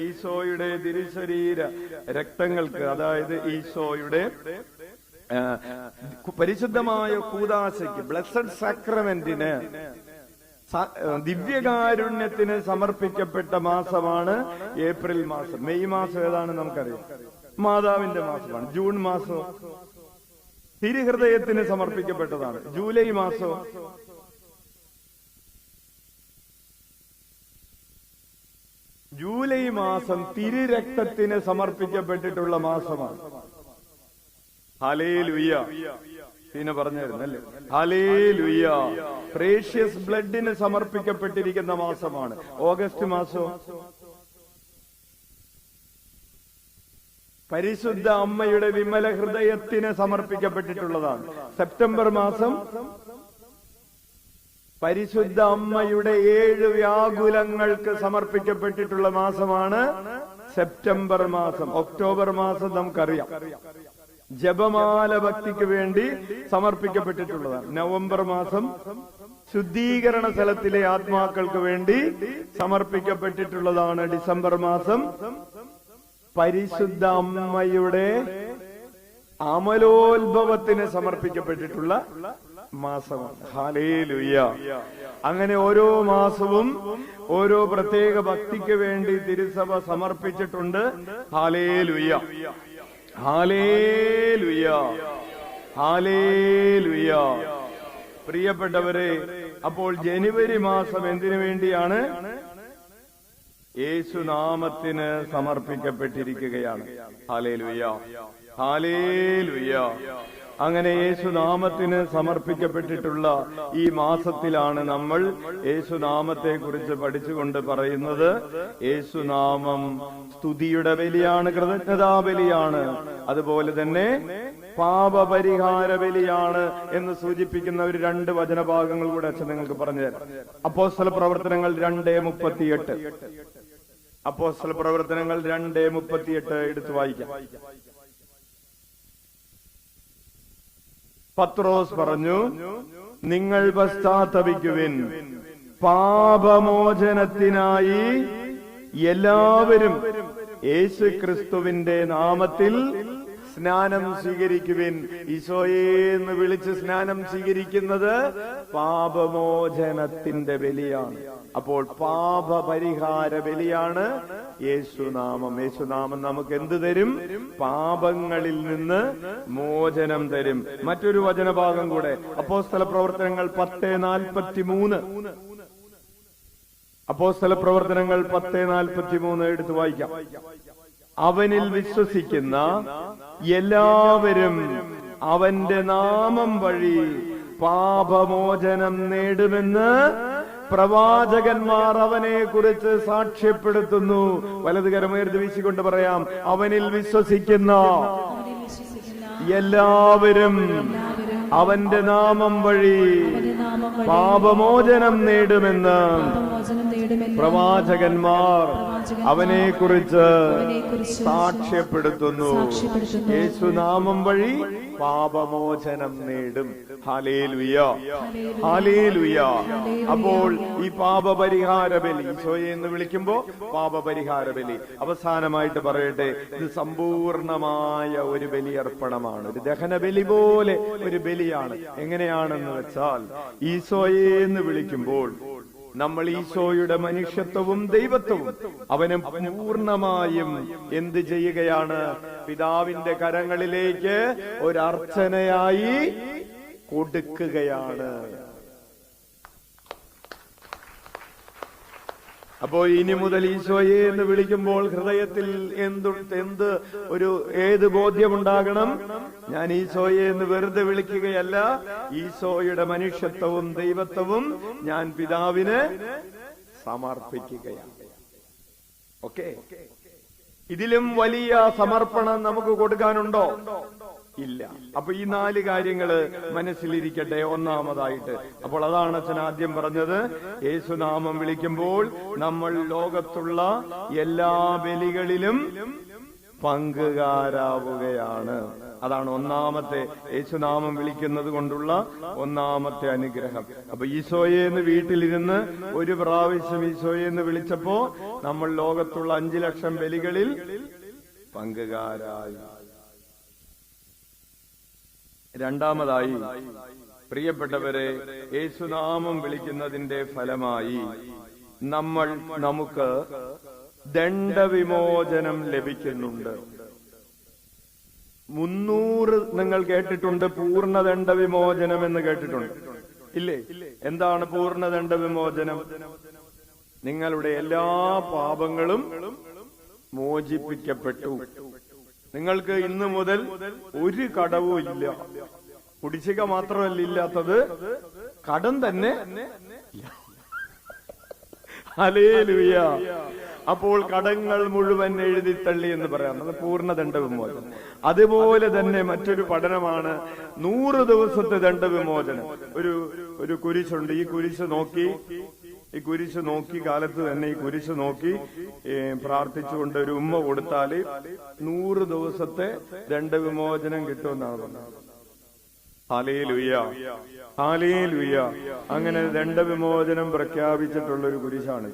ഈശോയുടെ തിരുശരീര രക്തങ്ങൾക്ക്, അതായത് ഈശോയുടെ പരിശുദ്ധമായ കൂദാശയ്ക്ക്, ബ്ലെസ്സഡ് സാക്രമെന്റിന്, ദിവ്യകാരുണ്യത്തിന് സമർപ്പിക്കപ്പെട്ട മാസമാണ് ഏപ്രിൽ മാസം. മെയ് മാസം ഏതാണ് നമുക്കറിയാം, മാതാവിന്റെ മാസമാണ്. ജൂൺ മാസം തിരുഹൃദയത്തിന് സമർപ്പിക്കപ്പെട്ടതാണ്. ജൂലൈ മാസം തിരുരക്തത്തിന് സമർപ്പിക്കപ്പെട്ടിട്ടുള്ള മാസമാണ്. ഹല്ലേലൂയ. പിന്നെ പറഞ്ഞായിരുന്നല്ലേ, ഹല്ലേലൂയ. പ്രേഷ്യസ് ബ്ലഡിന് സമർപ്പിക്കപ്പെട്ടിരിക്കുന്ന മാസമാണ് ഓഗസ്റ്റ് മാസം. പരിശുദ്ധ അമ്മയുടെ വിമല ഹൃദയത്തിന് സമർപ്പിക്കപ്പെട്ടിട്ടുള്ളതാണ്. സെപ്റ്റംബർ മാസം പരിശുദ്ധ അമ്മയുടെ 7 വ്യാകുലങ്ങൾക്ക് സമർപ്പിക്കപ്പെട്ടിട്ടുള്ള മാസമാണ് സെപ്റ്റംബർ മാസം. ഒക്ടോബർ മാസം നമുക്കറിയാം, ജപമാല ഭക്തിക്ക് വേണ്ടി സമർപ്പിക്കപ്പെട്ടിട്ടുള്ളതാണ്. നവംബർ മാസം ശുദ്ധീകരണ സ്ഥലത്തിലെ ആത്മാക്കൾക്ക് വേണ്ടി സമർപ്പിക്കപ്പെട്ടിട്ടുള്ളതാണ്. ഡിസംബർ മാസം പരിശുദ്ധ അമ്മയുടെ അമലോത്ഭവത്തിന് സമർപ്പിക്കപ്പെട്ടിട്ടുള്ള മാസമാണ്. ഹല്ലേലൂയ. അങ്ങനെ ഓരോ മാസവും ഓരോ പ്രത്യേക ഭക്തിക്ക് വേണ്ടി തിരുസഭ സമർപ്പിച്ചിട്ടുണ്ട്. ഹല്ലേലൂയ, ഹല്ലേലൂയ, ഹല്ലേലൂയ. പ്രിയപ്പെട്ടവരെ, അപ്പോൾ ജനുവരി മാസം എന്തിനു വേണ്ടിയാണ്? യേശുനാമത്തിന് സമർപ്പിക്കപ്പെട്ടിരിക്കുകയാണ്. ഹല്ലേലൂയ, ഹല്ലേലൂയ. അങ്ങനെ യേശുനാമത്തിന് സമർപ്പിക്കപ്പെട്ടിട്ടുള്ള ഈ മാസത്തിലാണ് നമ്മൾ യേശുനാമത്തെ കുറിച്ച് പഠിച്ചുകൊണ്ട് പറയുന്നത്. യേശുനാമം സ്തുതിയുടെ ബലിയാണ്, കൃതജ്ഞതാ ബലിയാണ്. അതുപോലെ തന്നെ പാപപരിഹാര ബലിയാണ് എന്ന് സൂചിപ്പിക്കുന്ന ഒരു 2 വചനഭാഗങ്ങൾ കൂടെ അച്ഛൻ നിങ്ങൾക്ക് പറഞ്ഞു തരാം. അപ്പോസ്തല പ്രവർത്തനങ്ങൾ 2:38. അപ്പോസ്തല പ്രവർത്തനങ്ങൾ 2:38 എടുത്തു വായിക്കാം. പത്രോസ് പറഞ്ഞു, നിങ്ങൾ പശ്ചാത്തപിക്കുവിൻ, പാപമോചനത്തിനായി എല്ലാവരും യേശുക്രിസ്തുവിന്റെ നാമത്തിൽ സ്നാനം സ്വീകരിക്കുവിൻ. ഈശോയെ എന്ന് വിളിച്ച് സ്നാനം സ്വീകരിക്കുന്നത് പാപമോചനത്തിന്റെ ബലിയാണ്. അപ്പോൾ പാപപരിഹാര ബലിയാണ് യേശുനാമം. യേശുനാമം നമുക്ക് എന്ത് തരും? പാപങ്ങളിൽ നിന്ന് മോചനം തരും. മറ്റൊരു വചനഭാഗം കൂടെ, അപ്പോസ്തല പ്രവർത്തനങ്ങൾ 10:43. അപ്പോസ്തല പ്രവർത്തനങ്ങൾ 10:43 എടുത്തു വായിക്കാം. അവനിൽ വിശ്വസിക്കുന്ന എല്ലാവരും അവന്റെ നാമം വഴി പാപമോചനം നേടുമെന്ന് പ്രവാചകന്മാർ അവനെ കുറിച്ച് സാക്ഷ്യപ്പെടുത്തുന്നു. വലതുകരമുയർത്തി വീശിക്കൊണ്ട് പറയാം, അവനിൽ വിശ്വസിക്കുന്ന എല്ലാവരും അവന്റെ നാമം വഴി പാപമോചനം നേടുമെന്ന് പ്രവാചകന്മാർ അവനെ കുറിച്ച് സാക്ഷ്യപ്പെടുത്തുന്നു. യേശുനാമം വഴി പാപമോചനം നേടും. Hallelujah, hallelujah. അപ്പോൾ ഈ പാപപരിഹാര ബലി, ഈശോയെ എന്ന് വിളിക്കുമ്പോ പാപപരിഹാര ബലി. അവസാനമായിട്ട് പറയട്ടെ, ഇത് സമ്പൂർണമായ ഒരു ബലിയർപ്പണമാണ്. ഒരു ദഹന ബലി പോലെ ഒരു ബലിയാണ്. എങ്ങനെയാണെന്ന് വെച്ചാൽ, ഈശോയെ എന്ന് വിളിക്കുമ്പോൾ നമ്മൾ ഈശോയുടെ മനുഷ്യത്വവും ദൈവത്വവും അവനെ പൂർണ്ണമായും എന്ത് ചെയ്യുകയാണ്? പിതാവിന്റെ കരങ്ങളിലേക്ക് ഒരർച്ചനയായി കൊടുക്കുകയാണ്. അപ്പോ ഇനി മുതൽ ഈശോയെ എന്ന് വിളിക്കുമ്പോൾ ഹൃദയത്തിൽ ഏത് ബോധ്യമുണ്ടാകണം? ഞാൻ ഈശോയെ എന്ന് വെറുതെ വിളിക്കുകയല്ല, ഈശോയുടെ മനുഷ്യത്വവും ദൈവത്വവും ഞാൻ പിതാവിന് സമർപ്പിക്കുകയാണ്. ഓക്കെ, ഇതിലും വലിയ സമർപ്പണം നമുക്ക് കൊടുക്കാനുണ്ടോ? ഇല്ല. അപ്പൊ ഈ 4 കാര്യങ്ങള് മനസ്സിലിരിക്കട്ടെ. ഒന്നാമതായിട്ട്, അപ്പോൾ അതാണ് അച്ഛൻ ആദ്യം പറഞ്ഞത്, യേശുനാമം വിളിക്കുമ്പോൾ നമ്മൾ ലോകത്തുള്ള എല്ലാ ബലികളിലും പങ്കുകാരാവുകയാണ്. അതാണ് ഒന്നാമത്തെ, യേശുനാമം വിളിക്കുന്നത് കൊണ്ടുള്ള ഒന്നാമത്തെ അനുഗ്രഹം. അപ്പൊ ഈശോയെ എന്ന് വീട്ടിലിരുന്ന് ഒരു പ്രാവശ്യം ഈശോയെ എന്ന് വിളിച്ചപ്പോ നമ്മൾ ലോകത്തുള്ള 5 ലക്ഷം ബലികളിൽ പങ്കുകാരായി. രണ്ടാമതായി, പ്രിയപ്പെട്ടവരെ, യേശുനാമം വിളിക്കുന്നതിന്റെ ഫലമായി നമുക്ക് ദണ്ഡവിമോചനം ലഭിക്കുന്നുണ്ട്. 300 നിങ്ങൾ കേട്ടിട്ടുണ്ട്, പൂർണ്ണദണ്ഡവിമോചനം എന്ന് കേട്ടിട്ടുണ്ട് ഇല്ലേ? എന്താണ് പൂർണ്ണദണ്ഡവിമോചനം? നിങ്ങളുടെ എല്ലാ പാപങ്ങളും മോചിപ്പിക്കപ്പെട്ടു. നിങ്ങൾക്ക് ഇന്നു മുതൽ ഒരു കടവും ഇല്ല. കുടിശ്ശിക മാത്രമല്ല ഇല്ലാത്തത്, കടം തന്നെ. ഹല്ലേലൂയ. അപ്പോൾ കടങ്ങൾ മുഴുവൻ എഴുതിത്തള്ളി എന്ന് പറയാം. അത് പൂർണ്ണദണ്ഡവിമോചനം. അതുപോലെ തന്നെ മറ്റൊരു പഠനമാണ് 100 ദിവസത്തെ ദണ്ഡവിമോചനം. ഒരു കുരിശുണ്ട്. ഈ കുരിശ് നോക്കി കാലത്ത് തന്നെ ഈ കുരിശ് നോക്കി പ്രാർത്ഥിച്ചുകൊണ്ട് ഒരു ഉമ്മ കൊടുത്താൽ 100 ദിവസത്തെ ദണ്ഡവിമോചനം കിട്ടുമെന്നാണ് പറഞ്ഞത്. ഹല്ലേലൂയ, ഹല്ലേലൂയ. അങ്ങനെ ദണ്ഡവിമോചനം പ്രഖ്യാപിച്ചിട്ടുള്ള ഒരു കുരിശാണ്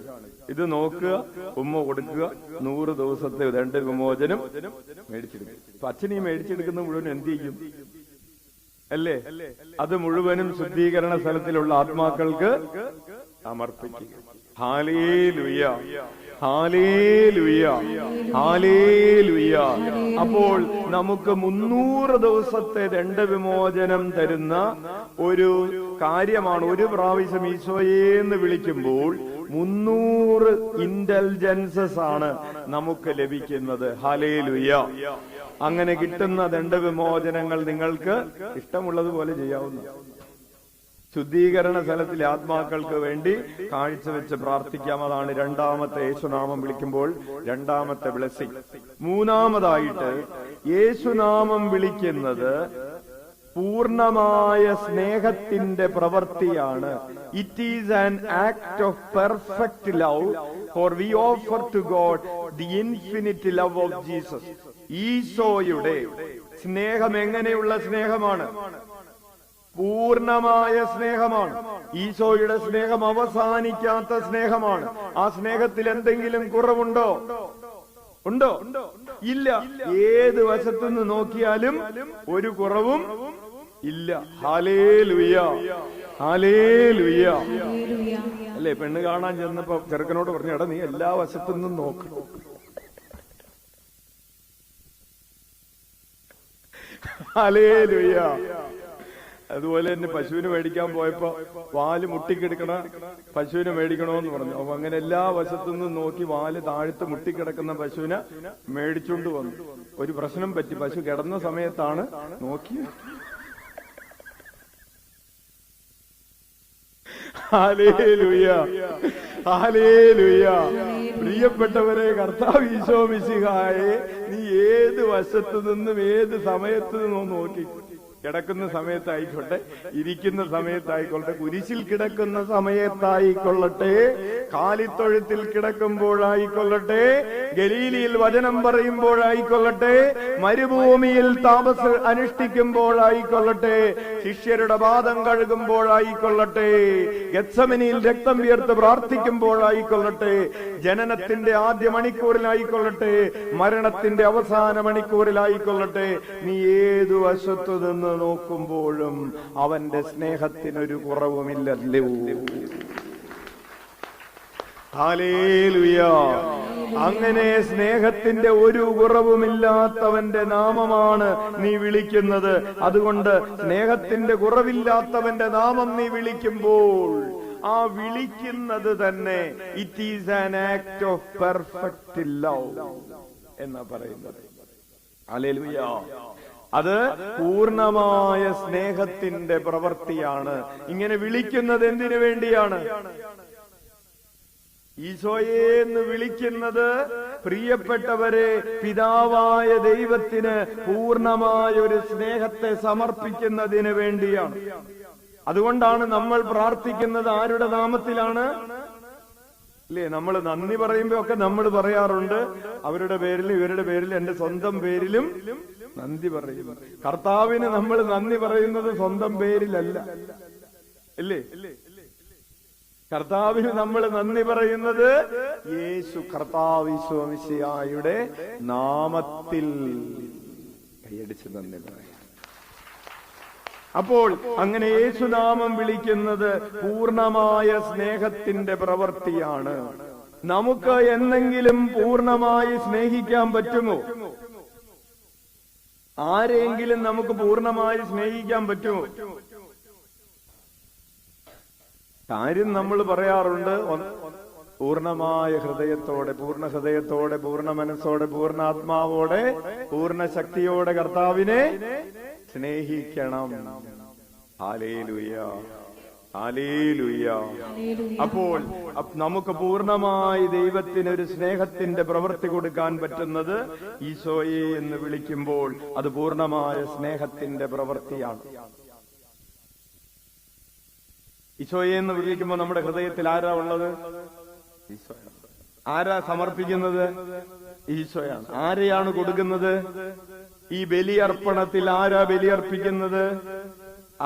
ഇത്. നോക്കുക, ഉമ്മ കൊടുക്കുക, 100 ദിവസത്തെ ദണ്ഡവിമോചനം മേടിച്ചെടുക്കും. അപ്പൊ അച്ഛനീ മേടിച്ചെടുക്കുന്ന മുഴുവൻ എന്ത് ചെയ്യും? അല്ലേ? അത് മുഴുവനും ശുദ്ധീകരണ സ്ഥലത്തിലുള്ള ആത്മാക്കൾക്ക് സമർപ്പിക്കുക. ഹല്ലേലൂയ, ഹല്ലേലൂയ, ഹല്ലേലൂയ. അപ്പോൾ നമുക്ക് 300 ദിവസത്തെ ദണ്ഡവിമോചനം തരുന്ന ഒരു കാര്യമാണ്. ഒരു പ്രാവശ്യം ഈശോയെ എന്ന് വിളിക്കുമ്പോൾ 300 ഇന്റലിജൻസസ് ആണ് നമുക്ക് ലഭിക്കുന്നത്. ഹല്ലേലൂയ. അങ്ങനെ കിട്ടുന്ന ദണ്ഡവിമോചനങ്ങൾ നിങ്ങൾക്ക് ഇഷ്ടമുള്ളതുപോലെ ചെയ്യാവുന്ന. ശുദ്ധീകരണ സ്ഥലത്തിലെ ആത്മാക്കൾക്ക് വേണ്ടി കാഴ്ചവെച്ച് പ്രാർത്ഥിക്കാം. അതാണ് രണ്ടാമത്തെ യേശുനാമം വിളിക്കുമ്പോൾ രണ്ടാമത്തെ ബ്ലെസ്സിംഗ്. മൂന്നാമതായിട്ട് യേശുനാമം വിളിക്കുന്നത് പൂർണ്ണമായ സ്നേഹത്തിന്റെ പ്രവൃത്തിയാണ്. It is an act of perfect love, for we offer to God the infinite love of Jesus. ഈശോയുടെ സ്നേഹം എങ്ങനെയുള്ള സ്നേഹമാണ്? പൂർണ്ണമായ സ്നേഹമാണ്. ഈശോയുടെ സ്നേഹം അവസാനിക്കാത്ത സ്നേഹമാണ്. ആ സ്നേഹത്തിൽ എന്തെങ്കിലും കുറവുണ്ടോ? ഉണ്ടോ? ഇല്ല. ഏത് വശത്തുനിന്ന് നോക്കിയാലും ഒരു കുറവും ഇല്ല. Hallelujah, hallelujah. അല്ലേ, പെണ്ണ് കാണാൻ ചെന്നപ്പോ ചെറുക്കനോട് പറഞ്ഞു, എടാ നീ എല്ലാ വശത്തുനിന്നും നോക്ക്. ഹല്ലേലൂയ. അതുപോലെ തന്നെ പശുവിന് മേടിക്കാൻ പോയപ്പോ വാല് മുട്ടിക്കിടക്കണ പശുവിനെ മേടിക്കണോന്ന് പറഞ്ഞു. അപ്പൊ അങ്ങനെ എല്ലാ വശത്തുനിന്നും നോക്കി വാല് താഴ്ത്ത് മുട്ടിക്കിടക്കുന്ന പശുവിനെ മേടിച്ചോണ്ട് വന്നു. ഒരു പ്രശ്നം പറ്റി. പശു കിടന്ന സമയത്താണ് നോക്കി. ഹല്ലേലൂയ, ഹല്ലേലൂയ. പ്രിയപ്പെട്ടവരെ, കർത്താവ് ഈശോ മിശിഹായെ നീ ഏത് വശത്തു നിന്നും ഏത് സമയത്ത് നിന്നും നോക്കി. കിടക്കുന്ന സമയത്തായിക്കൊള്ളട്ടെ, ഇരിക്കുന്ന സമയത്തായിക്കൊള്ളട്ടെ, കുരിശിൽ കിടക്കുന്ന സമയത്തായിക്കൊള്ളട്ടെ, കാലിത്തൊഴുത്തിൽ കിടക്കുമ്പോഴായിക്കൊള്ളട്ടെ, ഗലീലിയിൽ വചനം പറയുമ്പോഴായിക്കൊള്ളട്ടെ, മരുഭൂമിയിൽ താമസം അനുഷ്ഠിക്കുമ്പോഴായിക്കൊള്ളട്ടെ, ശിഷ്യരുടെ പാദം കഴുകുമ്പോഴായിക്കൊള്ളട്ടെ, ഗെത്സമനിയിൽ രക്തം വിയർത്ത് പ്രാർത്ഥിക്കുമ്പോഴായിക്കൊള്ളട്ടെ, ജനനത്തിന്റെ ആദ്യ മണിക്കൂറിലായിക്കൊള്ളട്ടെ, മരണത്തിന്റെ അവസാന മണിക്കൂറിലായിക്കൊള്ളട്ടെ, നീ ഏതു വശത്തു നിന്ന് നോക്കുമ്പോഴും അവന്റെ സ്നേഹത്തിനൊരു കുറവുമില്ലല്ലോ. ഹല്ലേലൂയ. അങ്ങനെ സ്നേഹത്തിന്റെ ഒരു കുറവുമില്ലാത്തവന്റെ നാമമാണ് നീ വിളിക്കുന്നത്. അതുകൊണ്ട് സ്നേഹത്തിന്റെ കുറവില്ലാത്തവന്റെ നാമം നീ വിളിക്കുമ്പോൾ ആ വിളിക്കുന്നത് തന്നെ it is an act of perfect love എന്നാ പറയുന്നത്. ഹല്ലേലൂയ. അത് പൂർണ്ണമായ സ്നേഹത്തിന്റെ പ്രവൃത്തിയാണ്. ഇങ്ങനെ വിളിക്കുന്നത് എന്തിനു വേണ്ടിയാണ്? ഈശോയെ എന്ന് വിളിക്കുന്നത് പ്രിയപ്പെട്ടവരെ പിതാവായ ദൈവത്തിന് പൂർണ്ണമായ ഒരു സ്നേഹത്തെ സമർപ്പിക്കുന്നതിന് വേണ്ടിയാണ്. അതുകൊണ്ടാണ് നമ്മൾ പ്രാർത്ഥിക്കുന്നത് ആരുടെ നാമത്തിലാണ്? അല്ലേ, നമ്മൾ നന്ദി പറയുമ്പോ ഒക്കെ നമ്മൾ പറയാറുണ്ട്, അവരുടെ പേരിലും ഇവരുടെ പേരിലും എന്റെ സ്വന്തം പേരിലും നന്ദി പറയും. കർത്താവിന് നമ്മൾ നന്ദി പറയുന്നത് സ്വന്തം പേരിലല്ല, അല്ലേ? കർത്താവിന് നമ്മൾ നന്ദി പറയുന്നത് യേശു കർത്താവ് ഈശോ മിശിഹായുടെ നാമത്തിൽ. കൈയടിച്ച് നന്ദി പറയാം. അപ്പോൾ അങ്ങനെ യേശുനാമം വിളിക്കുന്നത് പൂർണ്ണമായ സ്നേഹത്തിന്റെ പ്രവൃത്തിയാണ്. നമുക്ക് എന്തെങ്കിലും പൂർണ്ണമായി സ്നേഹിക്കാൻ പറ്റുമോ? ആരെങ്കിലും നമുക്ക് പൂർണ്ണമായി സ്നേഹിക്കാൻ പറ്റുമോ? കാര്യം നമ്മൾ പറയാറുണ്ട്, പൂർണ്ണമായ ഹൃദയത്തോടെ, പൂർണ്ണ ഹൃദയത്തോടെ, പൂർണ്ണ മനസ്സോടെ, പൂർണ്ണ ആത്മാവോടെ, പൂർണ്ണ ശക്തിയോടെ കർത്താവിനെ സ്നേഹിക്കണം. Hallelujah, hallelujah. അപ്പോൾ നമുക്ക് പൂർണ്ണമായി ദൈവത്തിന് ഒരു സ്നേഹത്തിന്റെ പ്രവൃത്തി കൊടുക്കാൻ പറ്റുന്നത് ഈശോയെ എന്ന് വിളിക്കുമ്പോൾ അത് പൂർണ്ണമായ സ്നേഹത്തിന്റെ പ്രവൃത്തിയാണ്. ഈശോയെ എന്ന് വിളിക്കുമ്പോൾ നമ്മുടെ ഹൃദയത്തിൽ ആരാ ഉള്ളത്? ഈശോയാണ്. ആരാ സമർപ്പിക്കുന്നത്? ഈശോയാണ്. ആരെയാണ് കൊടുക്കുന്നത്? ഈ ബലിയർപ്പണത്തിൽ ആരാ ബലിയർപ്പിക്കുന്നത്?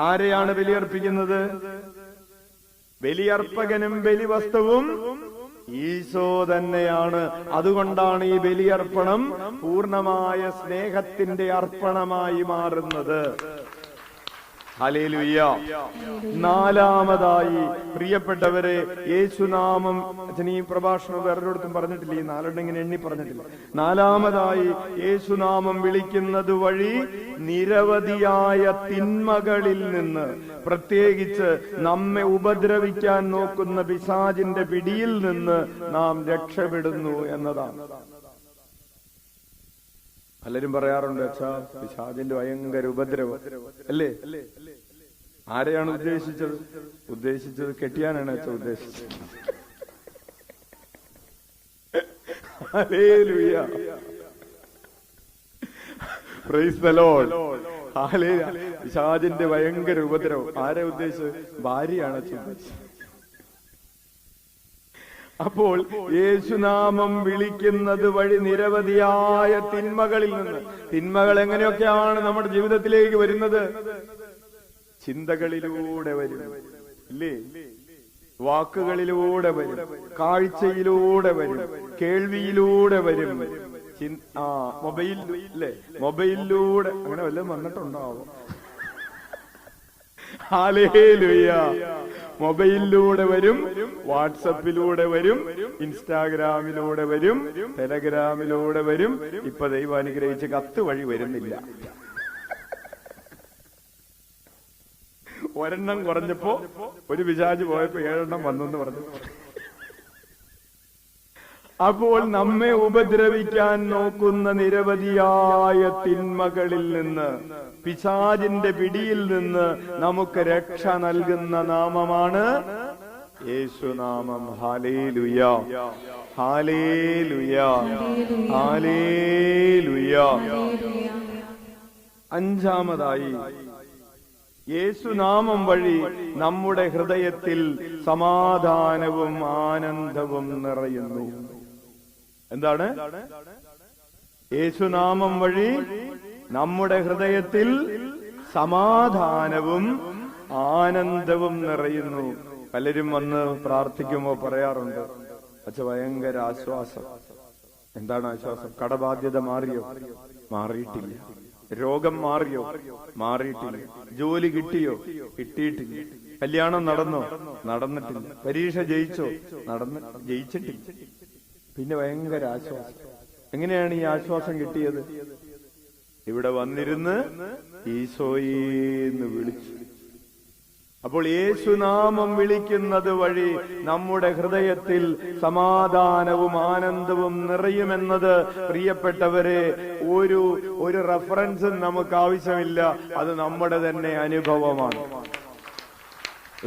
ആരെയാണ് ബലിയർപ്പിക്കുന്നത്? ബലിയർപ്പകനും ബലിവസ്തുവും ഈശോ തന്നെയാണ്. അതുകൊണ്ടാണ് ഈ ബലിയർപ്പണം പൂർണ്ണമായ സ്നേഹത്തിന്റെ അർപ്പണമായി മാറുന്നത്. ഹല്ലേലൂയ. നാലാമതായി പ്രിയപ്പെട്ടവരെ, യേശുനാമം ഈ പ്രഭാഷണം വേറൊരിടത്തും പറഞ്ഞിട്ടില്ല, ഈ നാലെണ്ണം എണ്ണി പറഞ്ഞിട്ടില്ല. നാലാമതായി യേശുനാമം വിളിക്കുന്നത് വഴി നിരവധിയായ തിന്മകളിൽ നിന്ന്, പ്രത്യേകിച്ച് നമ്മെ ഉപദ്രവിക്കാൻ നോക്കുന്ന പിശാചിന്റെ പിടിയിൽ നിന്ന് നാം രക്ഷപ്പെടുന്നു എന്നതാണ്. പലരും പറയാറുണ്ട്, അച്ഛാ പിശാചിന്റെ ഭയങ്കര ഉപദ്രവം അല്ലേ? ആരെയാണ് ഉദ്ദേശിച്ചത്? ഉദ്ദേശിച്ചത് കെട്ടിയാനാണ് അച്ഛൻ ഉദ്ദേശിച്ചത്. Hallelujah, price the Lord. Hallelujah. പിശാചിന്റെ ഭയങ്കര ഉപദ്രവം ആരെ ഉദ്ദേശിച്ചത്? ഭാര്യയാണ് അച്ഛൻ ഉദ്ദേശിച്ചത്. അപ്പോൾ യേശുനാമം വിളിക്കുന്നത് വഴി നിരവധിയായ തിന്മകളിൽ നിന്ന്, തിന്മകൾ എങ്ങനെയൊക്കെയാണ് നമ്മുടെ ജീവിതത്തിലേക്ക് വരുന്നത്? ചിന്തകളിലൂടെ വരും, ഇല്ലേ? വാക്കുകളിലൂടെ വരും, കാഴ്ചയിലൂടെ വരും, കേൾവിയിലൂടെ വരും, മൊബൈലിലൂടെ അങ്ങനെ വല്ലതും വന്നിട്ടുണ്ടാവും. ഹല്ലേലൂയ. മൊബൈലിലൂടെ വരും, വാട്സപ്പിലൂടെ വരും, ഇൻസ്റ്റാഗ്രാമിലൂടെ വരും, ടെലഗ്രാമിലൂടെ വരും. ഇപ്പൊ ദൈവം അനുഗ്രഹിച്ച് കത്ത് വഴി വരുന്നില്ല. ഒരെണ്ണം കുറഞ്ഞപ്പോ ഒരു പിശാച് പോയപ്പോ 7 വന്നെന്ന് പറഞ്ഞു. അപ്പോൾ നമ്മെ ഉപദ്രവിക്കാൻ നോക്കുന്ന നിരവധിയായ തിന്മകളിൽ നിന്ന്, പിശാചിന്റെ പിടിയിൽ നിന്ന് നമുക്ക് രക്ഷ നൽകുന്ന നാമമാണ് യേശുനാമം. ഹല്ലേലൂയ, ഹല്ലേലൂയ, ഹല്ലേലൂയ. അഞ്ചാമതായി, യേശുനാമം വഴി നമ്മുടെ ഹൃദയത്തിൽ സമാധാനവും ആനന്ദവും നിറയുന്നു. എന്താണ്? യേശുനാമം വഴി നമ്മുടെ ഹൃദയത്തിൽ സമാധാനവും ആനന്ദവും നിറയുന്നു. പലരും വന്ന് പ്രാർത്ഥിക്കുമ്പോ പറയാറുണ്ട്, അച്ഛ ഭയങ്കര ആശ്വാസം. എന്താണ് ആശ്വാസം? കടബാധ്യത മാറിയോ? മാറിയിട്ടില്ല. രോഗം മാറിയോ? മാറിയിട്ടില്ല. ജോലി കിട്ടിയോ? കിട്ടിയിട്ടില്ല. കല്യാണം നടന്നോ? നടന്നിട്ടില്ല. പരീക്ഷ ജയിച്ചോ? ജയിച്ചിട്ടില്ല. പിന്നെ ഭയങ്കര ആശ്വാസം. എങ്ങനെയാണ് ഈ ആശ്വാസം കിട്ടിയത്? ഇവിടെ വന്നിരുന്ന് ഈശോയേന്ന് വിളിച്ചു. അപ്പോൾ യേശുനാമം വിളിക്കുന്നത് വഴി നമ്മുടെ ഹൃദയത്തിൽ സമാധാനവും ആനന്ദവും നിറയുമെന്നത് പ്രിയപ്പെട്ടവരെ ഒരു റഫറൻസും നമുക്ക് ആവശ്യമില്ല. അത് നമ്മുടെ തന്നെ അനുഭവമാണ്.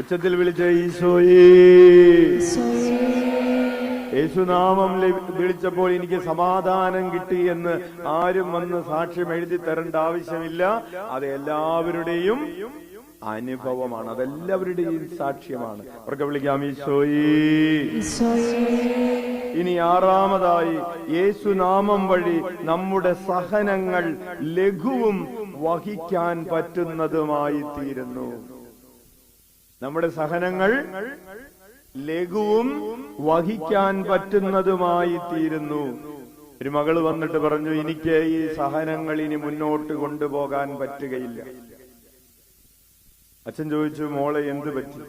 ഉച്ചത്തിൽ വിളിച്ച ഈശോയേ, യേശുനാമം വിളിച്ചപ്പോൾ എനിക്ക് സമാധാനം കിട്ടി എന്ന് ആരും വന്ന് സാക്ഷ്യം എഴുതി തരേണ്ട ആവശ്യമില്ല. അത് എല്ലാവരുടെയും അനുഭവമാണ്, അതെല്ലാവരുടെയും സാക്ഷ്യമാണ്. അവർക്ക് വിളിക്കാം ഈശോയേ. ഇനി ആറാമതായി, യേശുനാമം വഴി നമ്മുടെ സഹനങ്ങൾ ലഘുവും വഹിക്കാൻ പറ്റുന്നതുമായി തീരുന്നു. നമ്മുടെ സഹനങ്ങൾ ലഘുവും വഹിക്കാൻ പറ്റുന്നതുമായി തീരുന്നു. ഒരു മകള് വന്നിട്ട് പറഞ്ഞു, എനിക്ക് ഈ സഹനങ്ങൾ ഇനി മുന്നോട്ട് കൊണ്ടുപോകാൻ പറ്റുകയില്ല. അച്ഛൻ ചോദിച്ചു, മോളെ എന്ത് പറ്റി?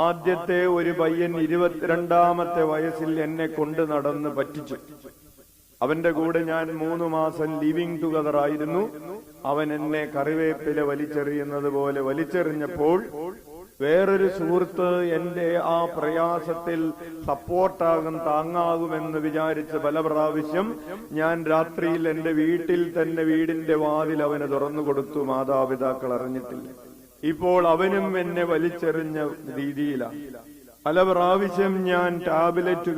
ആദ്യത്തെ ഒരു പയ്യൻ 22ാമത്തെ വയസ്സിൽ എന്നെ കൊണ്ട് നടന്ന് പറ്റിച്ചു. അവന്റെ കൂടെ ഞാൻ 3 മാസം ലിവിങ് ടുഗദർ ആയിരുന്നു. അവൻ എന്നെ കറിവേപ്പില വലിച്ചെറിയുന്നത് പോലെ വലിച്ചെറിഞ്ഞപ്പോൾ വേറൊരു സുഹൃത്ത് എന്റെ ആ പ്രയാസത്തിൽ സപ്പോർട്ടാകും, താങ്ങാകുമെന്ന് വിചാരിച്ച് പല പ്രാവശ്യം ഞാൻ രാത്രിയിൽ എന്റെ വീട്ടിൽ തന്നെ വീടിന്റെ വാതിൽ അവന് തുറന്നു കൊടുത്തു. മാതാപിതാക്കൾ അറിഞ്ഞിട്ടില്ല. ഇപ്പോൾ അവനും എന്നെ വലിച്ചെറിഞ്ഞ രീതിയിലാണ്. പല പ്രാവശ്യം ഞാൻ ടാബ്ലറ്റ്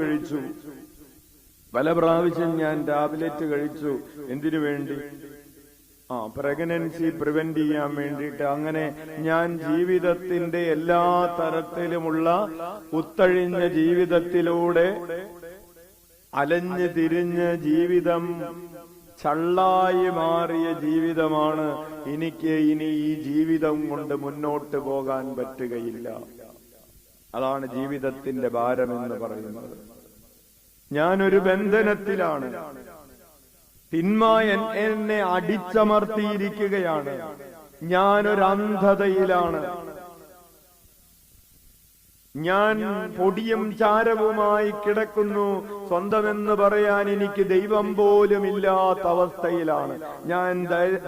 കഴിച്ചു. എന്തിനു വേണ്ടി? പ്രഗ്നൻസി പ്രിവെന്റ് ചെയ്യാൻ വേണ്ടിയിട്ട്. അങ്ങനെ ഞാൻ ജീവിതത്തിന്റെ എല്ലാ തരത്തിലുമുള്ള കുത്തഴിഞ്ഞ ജീവിതത്തിലൂടെ അലഞ്ഞു തിരിഞ്ഞ് ജീവിതം ചള്ളായി മാറിയ ജീവിതമാണ്. എനിക്ക് ഇനി ഈ ജീവിതം കൊണ്ട് മുന്നോട്ട് പോകാൻ പറ്റുകയില്ല. അതാണ് ജീവിതത്തിന്റെ ഭാരമെന്ന് പറയുന്നത്. ഞാനൊരു ബന്ധനത്തിലാണ്. തിന്മ എന്നെ അടിച്ചമർത്തിയിരിക്കുകയാണ്. ഞാനൊരു അന്ധതയിലാണ്. ഞാൻ പൊടിയും ചാരവുമായി കിടക്കുന്നു. സ്വന്തമെന്ന് പറയാൻ എനിക്ക് ദൈവം പോലും ഇല്ലാത്ത അവസ്ഥയിലാണ്. ഞാൻ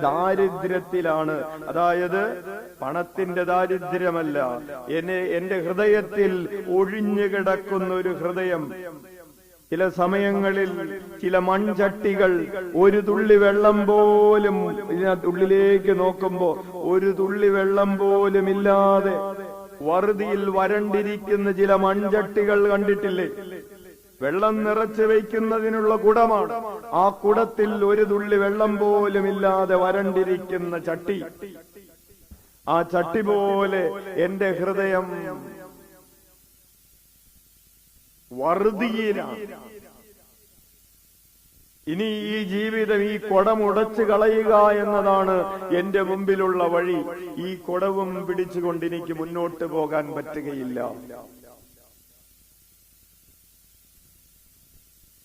ദാരിദ്ര്യത്തിലാണ്. അതായത് പണത്തിന്റെ ദാരിദ്ര്യമല്ല, എന്റെ ഹൃദയത്തിൽ ഒഴിഞ്ഞു കിടക്കുന്ന ഒരു ഹൃദയം. ചില സമയങ്ങളിൽ ചില മൺചട്ടികൾ ഒരു തുള്ളി വെള്ളം പോലും ഇതിനകത്തുള്ളിലേക്ക് നോക്കുമ്പോ ഒരു തുള്ളി വെള്ളം പോലും ഇല്ലാതെ വറുതിയിൽ വരണ്ടിരിക്കുന്ന ചില മൺചട്ടികൾ കണ്ടിട്ടില്ലേ? വെള്ളം നിറച്ചു വയ്ക്കുന്നതിനുള്ള കുടമാണ്. ആ കുടത്തിൽ ഒരു തുള്ളി വെള്ളം പോലും ഇല്ലാതെ വരണ്ടിരിക്കുന്ന ചട്ടി. ആ ചട്ടി പോലെ എന്റെ ഹൃദയം വറുതിയിലാണ്. ഇനി ഈ ജീവിതം ഈ കുടം ഉടച്ചു കളയുക എന്നതാണ് എന്റെ മുമ്പിലുള്ള വഴി. ഈ കുടവും പിടിച്ചുകൊണ്ട് എനിക്ക് മുന്നോട്ട് പോകാൻ പറ്റുകയില്ല.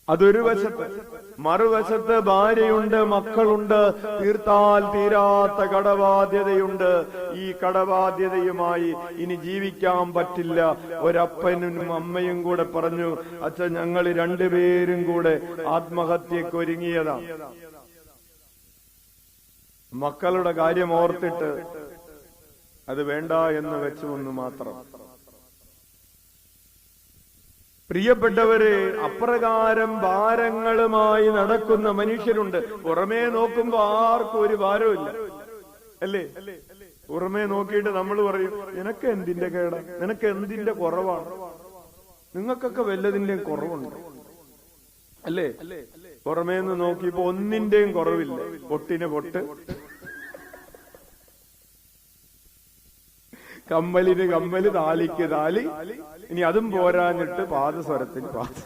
അതൊരു വശത്ത്. മറുവശത്ത് ഭാര്യയുണ്ട്, മക്കളുണ്ട്, തീർത്താൽ തീരാത്ത കടബാധ്യതയുണ്ട്. ഈ കടബാധ്യതയുമായി ഇനി ജീവിക്കാൻ പറ്റില്ല. ഒരപ്പനും അമ്മയും കൂടെ പറഞ്ഞു, അച്ഛൻ ഞങ്ങൾ രണ്ടുപേരും കൂടെ ആത്മഹത്യക്ക് ഒരുങ്ങിയതാണ്. മക്കളുടെ കാര്യം ഓർത്തിട്ട് അത് വേണ്ട എന്ന് വെച്ചു എന്ന് മാത്രം. പ്രിയപ്പെട്ടവരെ, അപ്രകാരം ഭാരങ്ങളുമായി നടക്കുന്ന മനുഷ്യരുണ്ട്. പുറമേ നോക്കുമ്പോ ആർക്കും ഒരു ഭാരമില്ല, അല്ലേ? പുറമേ നോക്കിയിട്ട് നമ്മൾ പറയും, നിനക്ക് എന്തിന്റെ കേടാ, നിനക്ക് എന്തിന്റെ കുറവാണ്, നിങ്ങൾക്കൊക്കെ വല്ലതിന്റെയും കുറവുണ്ട്, അല്ലേ? പുറമേന്ന് നോക്കിയപ്പോ ഒന്നിന്റെയും കുറവില്ല. പൊട്ടിന് പൊട്ട്, കമ്മലിന് കമ്മല്, താലിക്ക് താലി, ഇനി അതും പോരാഞ്ഞിട്ട് പാദസ്വരത്തിന് പാദ.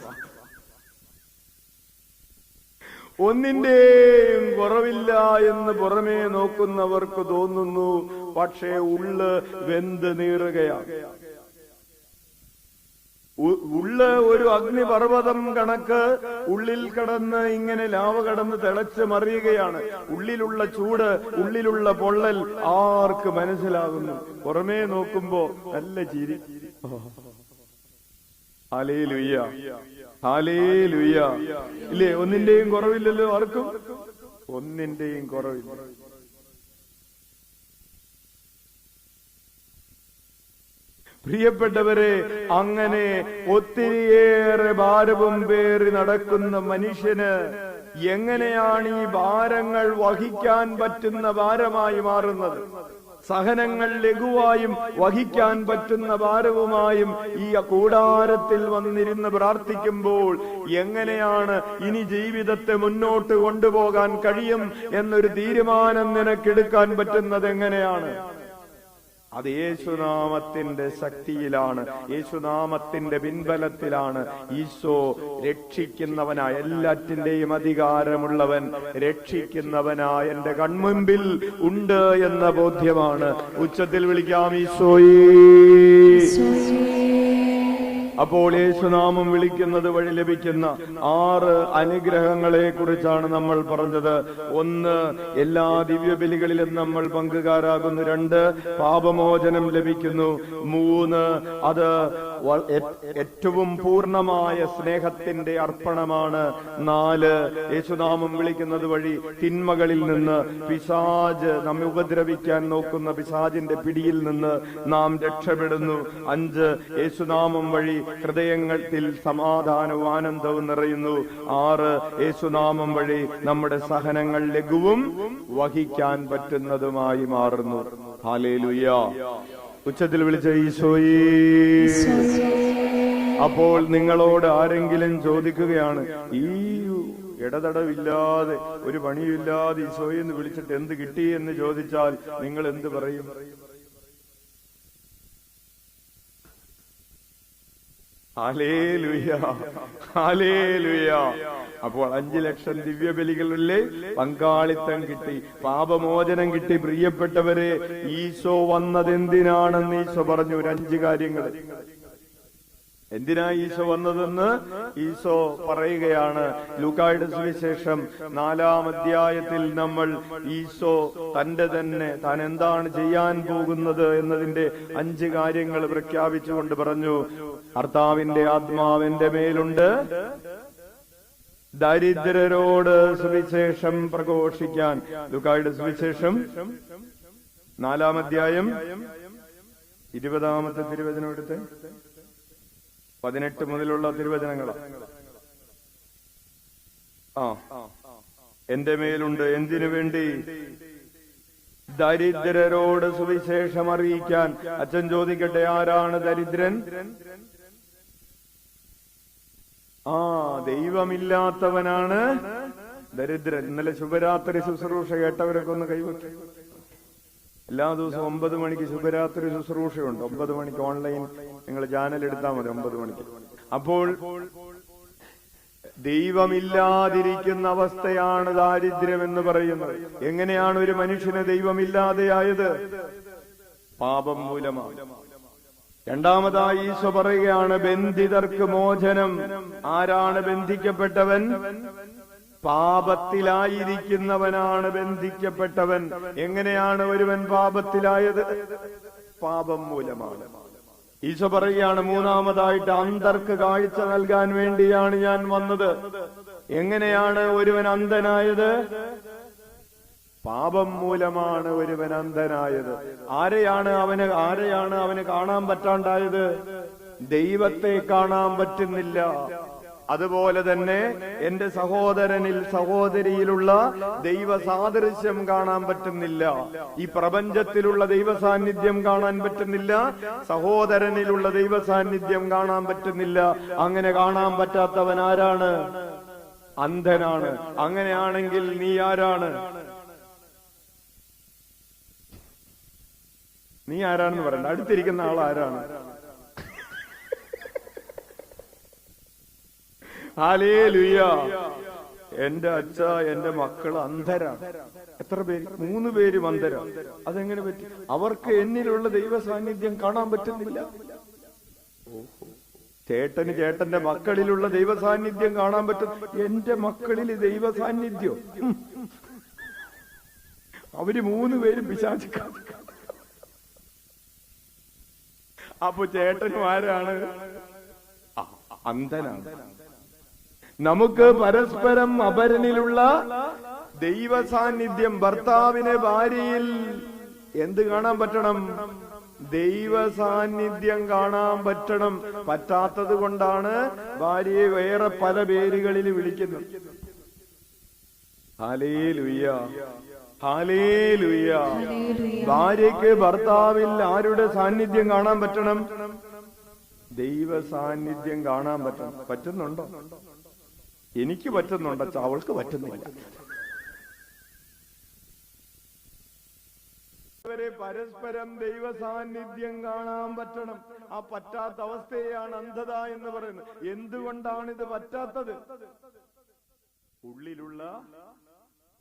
ഒന്നിന്റെയും കുറവില്ല എന്ന് പുറമേ നോക്കുന്നവർക്ക് തോന്നുന്നു. പക്ഷേ ഉള്ള് വെന്ത് നീറുകയാണ്. ഉള്ള് ഒരു അഗ്നിപർവ്വതം കണക്ക് ഉള്ളിൽ കടന്ന് ഇങ്ങനെ ലാവ കടന്ന് തിളച്ച് മറിയുകയാണ്. ഉള്ളിലുള്ള ചൂട്, ഉള്ളിലുള്ള പൊള്ളൽ ആർക്ക് മനസ്സിലാകുന്നു? പുറമേ നോക്കുമ്പോ നല്ല ചിരി. Hallelujah, hallelujah. ഇല്ലേ? ഒന്നിന്റെയും കുറവില്ലല്ലോ ആർക്കും, ഒന്നിന്റെയും കുറവില്ല. പ്രിയപ്പെട്ടവരെ, അങ്ങനെ ഒത്തിരിയേറെ ഭാരവും പേറി നടക്കുന്ന മനുഷ്യന് എങ്ങനെയാണ് ഈ ഭാരങ്ങൾ വഹിക്കാൻ പറ്റുന്ന ഭാരമായി മാറുന്നത്? സഹനങ്ങൾ ലഘുവായും വഹിക്കാൻ പറ്റുന്ന ഭാരവുമായും ഈ കൂടാരത്തിൽ വന്നിരുന്ന് പ്രാർത്ഥിക്കുമ്പോൾ എങ്ങനെയാണ് ഇനി ജീവിതത്തെ മുന്നോട്ട് കൊണ്ടുപോകാൻ കഴിയും എന്നൊരു തീരുമാനം നിനക്കെടുക്കാൻ പറ്റുന്നത് എങ്ങനെയാണ്? അത് യേശുനാമത്തിന്റെ ശക്തിയിലാണ്, യേശുനാമത്തിന്റെ പിൻബലത്തിലാണ്. ഈശോ രക്ഷിക്കുന്നവനായ, എല്ലാറ്റിന്റെയും അധികാരമുള്ളവൻ, രക്ഷിക്കുന്നവനായ എന്റെ കൺമുമ്പിൽ ഉണ്ട് എന്ന ബോധ്യമാണ്. ഉച്ചത്തിൽ വിളിക്കാം, ഈശോയേ. അപ്പോൾ യേശുനാമം വിളിക്കുന്നത് വഴി ലഭിക്കുന്ന 6 അനുഗ്രഹങ്ങളെ കുറിച്ചാണ് നമ്മൾ പറഞ്ഞത്. 1, എല്ലാ ദിവ്യബലികളിലും നമ്മൾ പങ്കുകാരാകുന്നു. 2, പാപമോചനം ലഭിക്കുന്നു. 3, അത് ഏറ്റവും പൂർണ്ണമായ സ്നേഹത്തിന്റെ അർപ്പണമാണ്. 4, യേശുനാമം വിളിക്കുന്നത് വഴി തിന്മകളിൽ നിന്ന്, പിശാച് നമ്മെ ഉപദ്രവിക്കാൻ നോക്കുന്ന പിശാചിന്റെ പിടിയിൽ നിന്ന് നാം രക്ഷപ്പെടുന്നു. 5, യേശുനാമം വഴി ഹൃദയങ്ങളിൽ സമാധാനവും ആനന്ദവും നിറയുന്നു. 6, യേശുനാമം വഴി നമ്മുടെ സഹനങ്ങൾ ലഘുവും വഹിക്കാൻ പറ്റുന്നതുമായി മാറുന്നു. ഹല്ലേലൂയ. ഉച്ചത്തിൽ വിളിച്ച ഈശോയേ. അപ്പോൾ നിങ്ങളോട് ആരെങ്കിലും ചോദിക്കുകയാണ്, ഈ ഇടതടവില്ലാതെ ഒരു പണിയില്ലാതെ ഈശോയെ എന്ന് വിളിച്ചിട്ട് എന്ത് കിട്ടി എന്ന് ചോദിച്ചാൽ നിങ്ങൾ എന്ത് പറയും? Hallelujah, hallelujah. അപ്പോൾ 5 ലക്ഷം ദിവ്യബലികളിലെ പങ്കാളിത്തം കിട്ടി, പാപമോചനം കിട്ടി. പ്രിയപ്പെട്ടവരെ, ഈശോ വന്നതെന്തിനാണെന്ന് ഈശോ പറഞ്ഞു. 5 കാര്യങ്ങൾ. എന്തിനാ ഈശോ വന്നതെന്ന് ഈശോ പറയുകയാണ്. ലൂക്കായുടെ സുവിശേഷം 4-ാം അധ്യായത്തിൽ നമ്മൾ ഈശോ താൻ എന്താണ് ചെയ്യാൻ പോകുന്നത് എന്നതിന്റെ 5 കാര്യങ്ങൾ പ്രഖ്യാപിച്ചുകൊണ്ട് പറഞ്ഞു. കർത്താവിന്റെ ആത്മാവിന്റെ മേലുണ്ട്, ദരിദ്രരോട് സുവിശേഷം പ്രഘോഷിക്കാൻ. ലൂക്കായുടെ സുവിശേഷം 4-ാം അധ്യായം 20-ാമത്തെ തിരുവചനം എടുത്ത് 18 മുതലുള്ള തിരുവചനങ്ങളാണ്. ആ എന്റെ മേലുണ്ട്. എന്തിനു വേണ്ടി? ദരിദ്രരോട് സുവിശേഷം അറിയിക്കാൻ. അച്ഛൻ ചോദിക്കട്ടെ, ആരാണ് ദരിദ്രൻ? ദൈവമില്ലാത്തവനാണ് ദരിദ്രൻ. ഇന്നലെ ശുഭരാത്രി ശുശ്രൂഷ കേട്ടവരൊക്കെ ഒന്ന് കൈവച്ചു. എല്ലാ ദിവസവും 9 മണിക്ക് ശുഭരാത്രി ശുശ്രൂഷയുണ്ട്. 9 മണിക്ക് ഓൺലൈൻ നിങ്ങൾ ചാനൽ എടുത്താൽ മതി. 9 മണിക്ക്. അപ്പോൾ ദൈവമില്ലാതിരിക്കുന്ന അവസ്ഥയാണ് ദാരിദ്ര്യം എന്ന് പറയുന്നത്. എങ്ങനെയാണ് ഒരു മനുഷ്യന് ദൈവമില്ലാതെയായത്? പാപം മൂലമാണ്. രണ്ടാമതായി ഈശോ പറയുകയാണ്, ബന്ധിതർക്ക് മോചനം. ആരാണ് ബന്ധിക്കപ്പെട്ടവൻ? പാപത്തിലായിരിക്കുന്നവനാണ് ബന്ധിക്കപ്പെട്ടവൻ. എങ്ങനെയാണ് ഒരുവൻ പാപത്തിലായത്? പാപം മൂലമാണ്. ഈശോ പറയുകയാണ് മൂന്നാമതായിട്ട്, അന്ധർക്ക് കാഴ്ച നൽകാൻ വേണ്ടിയാണ് ഞാൻ വന്നത്. എങ്ങനെയാണ് ഒരുവൻ അന്ധനായത്? പാപം മൂലമാണ് ഒരുവൻ അന്ധനായത്. ആരെയാണ് അവന് കാണാൻ പറ്റാണ്ടായത്? ദൈവത്തെ കാണാൻ പറ്റുന്നില്ല. അതുപോലെ തന്നെ എന്റെ സഹോദരനിൽ സഹോദരിയിലുള്ള ദൈവ സാദൃശ്യം കാണാൻ പറ്റുന്നില്ല. ഈ പ്രപഞ്ചത്തിലുള്ള ദൈവ സാന്നിധ്യം കാണാൻ പറ്റുന്നില്ല. സഹോദരനിലുള്ള ദൈവ സാന്നിധ്യം കാണാൻ പറ്റുന്നില്ല. അങ്ങനെ കാണാൻ പറ്റാത്തവൻ ആരാണ്? അന്ധനാണ്. അങ്ങനെയാണെങ്കിൽ നീ ആരാണ്? നീ ആരാണെന്ന് പറയണ്ട, അടുത്തിരിക്കുന്ന ആൾ ആരാണ്? ഹല്ലേലൂയ. എന്റെ അച്ഛ, എന്റെ മക്കൾ അന്ധരാണ്. എത്ര പേര്? 3 പേരും അന്ധരാണ്. അതെങ്ങനെ പറ്റി? അവർക്ക് എന്നിലുള്ള ദൈവ സാന്നിധ്യം കാണാൻ പറ്റുന്നില്ല. ചേട്ടന് ചേട്ടന്റെ മക്കളിലുള്ള ദൈവ സാന്നിധ്യം കാണാൻ പറ്റും. എന്റെ മക്കളിൽ ദൈവ സാന്നിധ്യം. അവര് 3 പേരും പിശാചുക്ക. അപ്പൊ ചേട്ടനും ആരാണ്? അന്ധനാണ്. നമുക്ക് പരസ്പരം അപരനിലുള്ള ദൈവ സാന്നിധ്യം, ഭർത്താവിനെ ഭാര്യയിൽ എന്ത് കാണാൻ പറ്റണം? ദൈവ സാന്നിധ്യം കാണാൻ പറ്റണം. പറ്റാത്തത് കൊണ്ടാണ് ഭാര്യയെ വേറെ പല പേരുകളിൽ വിളിക്കുന്നത്. Hallelujah, hallelujah. ഭാര്യയ്ക്ക് ഭർത്താവിൽ ആരുടെ സാന്നിധ്യം കാണാൻ പറ്റണം? ദൈവ സാന്നിധ്യം കാണാൻ പറ്റണം. പറ്റുന്നുണ്ടോ? എനിക്ക് പറ്റുന്നുണ്ട്, അവൾക്ക് പറ്റുന്നില്ല. പരസ്പരം ദൈവ സാന്നിധ്യം കാണാൻ പറ്റണം. ആ പറ്റാത്ത അവസ്ഥയാണ് അന്ധത എന്ന് പറയുന്നത്. എന്തുകൊണ്ടാണ് ഇത് പറ്റാത്തത്? ഉള്ളിലുള്ള